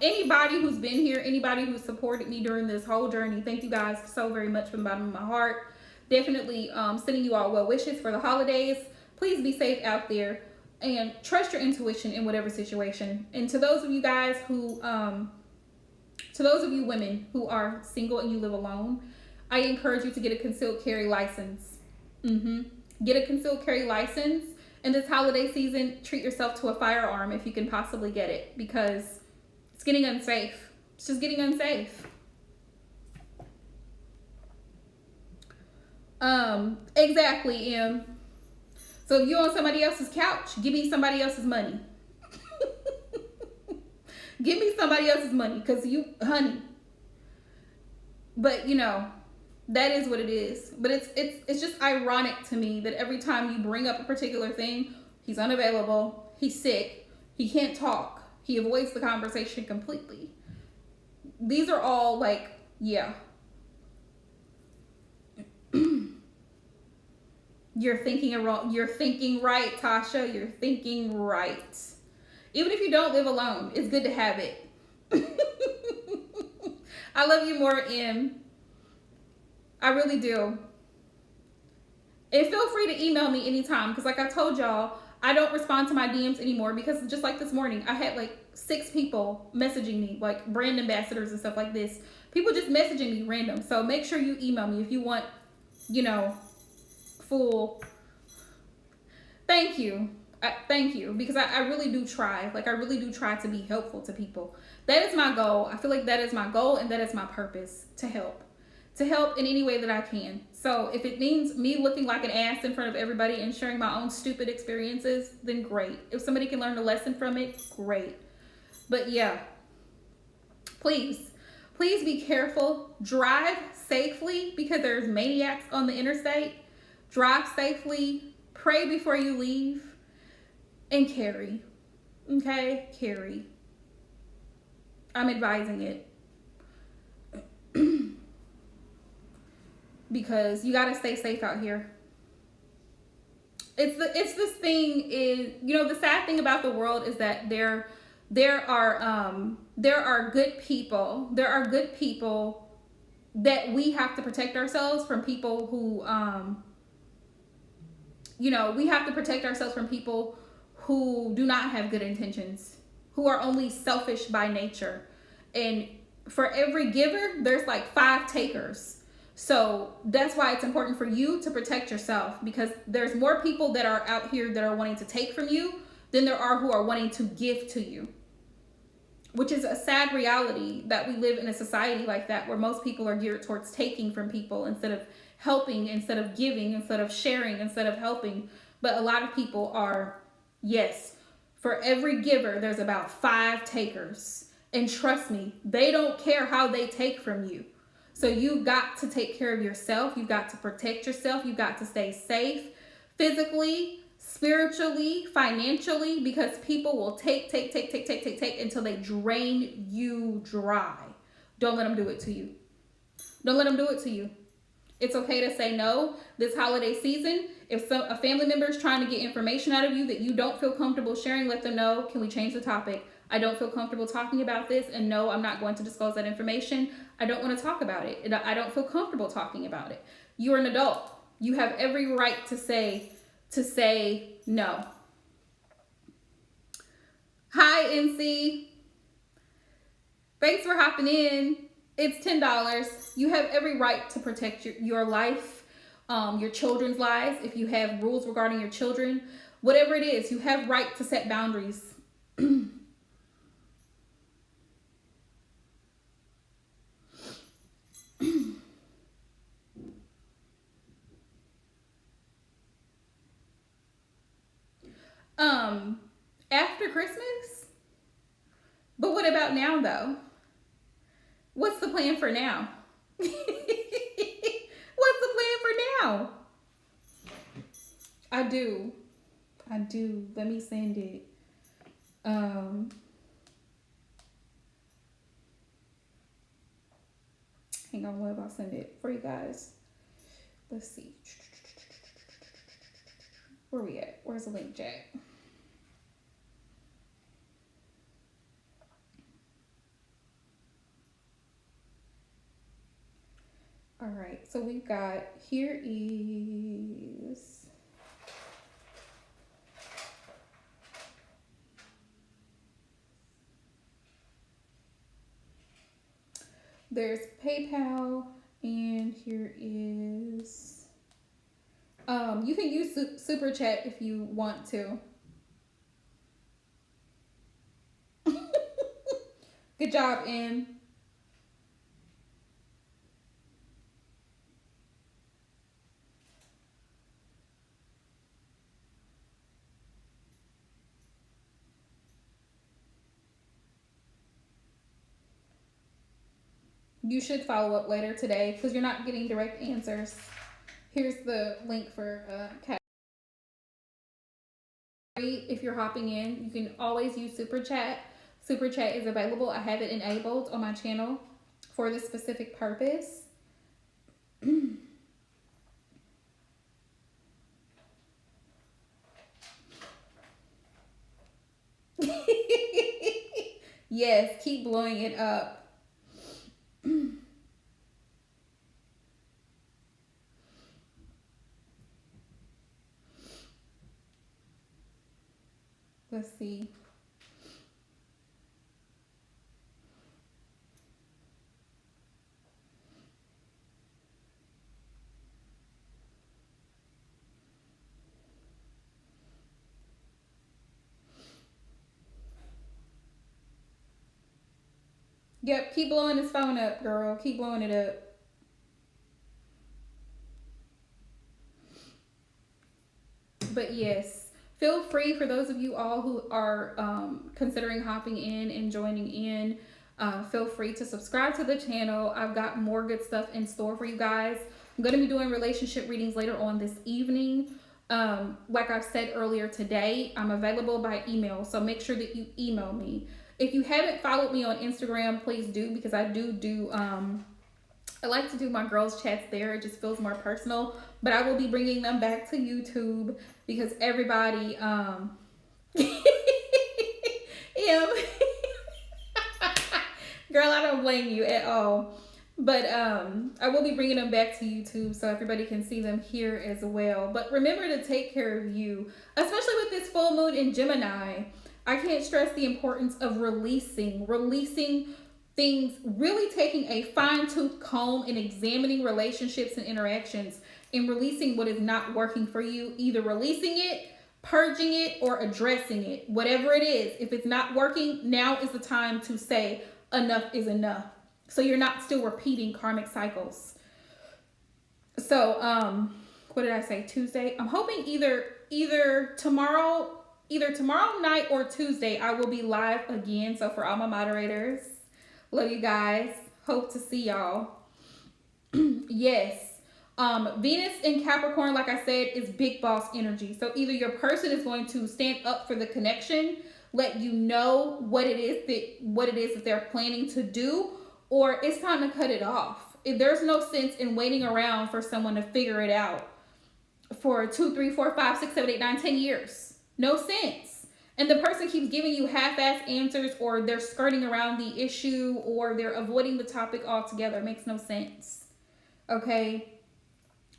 Anybody who's been here, anybody who supported me during this whole journey, thank you guys so very much from the bottom of my heart. Definitely sending you all well wishes for the holidays. Please be safe out there. And trust your intuition in whatever situation. And to those of you guys who, to those of you women who are single and you live alone, I encourage you to get a concealed carry license. Get a concealed carry license. And this holiday season, treat yourself to a firearm if you can possibly get it, because it's getting unsafe. It's just getting unsafe. Exactly, Em. So if you're on somebody else's couch, give me somebody else's money. Give me somebody else's money, because you, honey. But you know, that is what it is. But it's just ironic to me that every time you bring up a particular thing, he's unavailable, he's sick, he can't talk, he avoids the conversation completely. These are all like, yeah. You're thinking wrong. You're thinking right, Tasha. You're thinking right. Even if you don't live alone, it's good to have it. I love you more, Em. I really do. And feel free to email me anytime, because like I told y'all, I don't respond to my DMs anymore, because just like this morning, I had like 6 people messaging me, like brand ambassadors and stuff like this. People just messaging me random. So make sure you email me if you want, you know, full. Thank you. Thank you, because I really do try. Like I really do try to be helpful to people. That is my goal. I feel like that is my goal, and that is my purpose, to help in any way that I can. So if it means me looking like an ass in front of everybody and sharing my own stupid experiences, then great. If somebody can learn a lesson from it, great. But yeah, please be careful. Drive safely, because there's maniacs on the interstate. Drive safely. Pray before you leave. And carry. Okay, Carrie. I'm advising it. Because you gotta stay safe out here. It's this thing is, you know, the sad thing about the world is that there are good people. There are good people that we have to protect ourselves from people who you know, we have to protect ourselves from people who do not have good intentions, who are only selfish by nature. And for every giver, there's like 5 takers. So that's why it's important for you to protect yourself, because there's more people that are out here that are wanting to take from you than there are who are wanting to give to you. Which is a sad reality that we live in a society like that, where most people are geared towards taking from people instead of helping, instead of giving, instead of sharing, instead of helping. But a lot of people are, yes, for every giver, there's about 5 takers. And trust me, they don't care how they take from you. So you've got to take care of yourself. You've got to protect yourself. You've got to stay safe physically, spiritually, financially, because people will take until they drain you dry. Don't let them do it to you. Don't let them do it to you. It's okay to say no this holiday season. If a family member is trying to get information out of you that you don't feel comfortable sharing, let them know. Can we change the topic? I don't feel comfortable talking about this, and no, I'm not going to disclose that information. I don't want to talk about it. I don't feel comfortable talking about it. You're an adult. You have every right to say no. Hi, NC. Thanks for hopping in. It's $10. You have every right to protect your life, your children's lives. If you have rules regarding your children, whatever it is, you have right to set boundaries. After Christmas? But what about now, though? What's the plan for now? What's the plan for now? I do. Let me send it. Hang on, what about send it for you guys? Let's see. Where we at? Where's the link, Jack? All right, so we've got, here is, there's PayPal, and here is, you can use Super Chat if you want to. Good job, Em. You should follow up later today because you're not getting direct answers. Here's the link for Cat. If you're hopping in, you can always use Super Chat. Super Chat is available. I have it enabled on my channel for this specific purpose. Yes, keep blowing it up. Let's see. Yep, keep blowing his phone up, girl. Keep blowing it up. But yes, feel free, for those of you all who are considering hopping in and joining in, feel free to subscribe to the channel. I've got more good stuff in store for you guys. I'm going to be doing relationship readings later on this evening. Like I said earlier today, I'm available by email, so make sure that you email me. If you haven't followed me on Instagram, please do, because I do I like to do my girls chats there. It just feels more personal. But I will be bringing them back to YouTube because everybody yeah. Girl, I don't blame you at all. But I will be bringing them back to YouTube so everybody can see them here as well. But remember to take care of you, especially with this full moon in Gemini. I can't stress the importance of releasing things, really taking a fine-tooth comb and examining relationships and interactions and releasing what is not working for you, either releasing it, purging it, or addressing it. Whatever it is, if it's not working, now is the time to say enough is enough, so you're not still repeating karmic cycles. So what did I say? Tuesday. I'm hoping either tomorrow night or Tuesday I will be live again. So for all my moderators, love you guys. Hope to see y'all. Yes. Venus in Capricorn, like I said, is big boss energy. So either your person is going to stand up for the connection, let you know what it is that they're planning to do, or it's time to cut it off. There's no sense in waiting around for someone to figure it out for 2, 3, 4, 5, 6, 7, 8, 9, 10 years. No sense. And the person keeps giving you half-ass answers, or they're skirting around the issue, or they're avoiding the topic altogether. It makes no sense. Okay?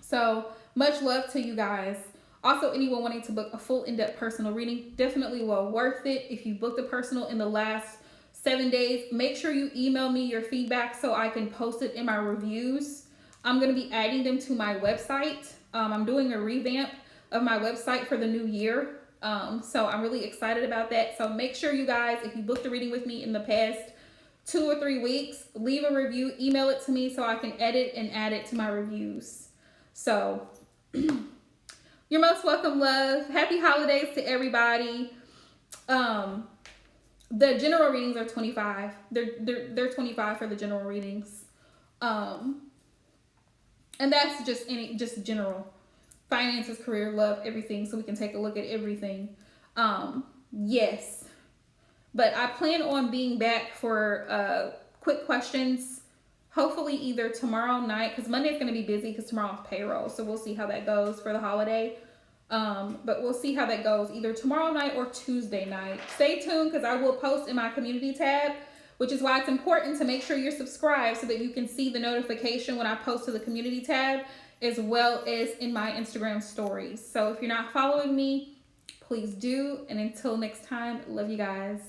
So much love to you guys. Also, anyone wanting to book a full in-depth personal reading, definitely well worth it. If you booked a personal in the last 7 days, make sure you email me your feedback so I can post it in my reviews. I'm going to be adding them to my website. I'm doing a revamp of my website for the new year. So I'm really excited about that. So make sure you guys, if you booked a reading with me in the past 2 or 3 weeks, leave a review, email it to me so I can edit and add it to my reviews. So you're most welcome, love. Happy holidays to everybody. The general readings are $25. They're $25 for the general readings. And that's just general. Finances, career, love, everything, so we can take a look at everything. Yes. But I plan on being back for quick questions. Hopefully either tomorrow night, because Monday's going to be busy because tomorrow's payroll. So we'll see how that goes for the holiday. But we'll see how that goes either tomorrow night or Tuesday night. Stay tuned because I will post in my community tab, which is why it's important to make sure you're subscribed so that you can see the notification when I post to the community tab, as well as in my Instagram stories. So if you're not following me, please do. And until next time, love you guys.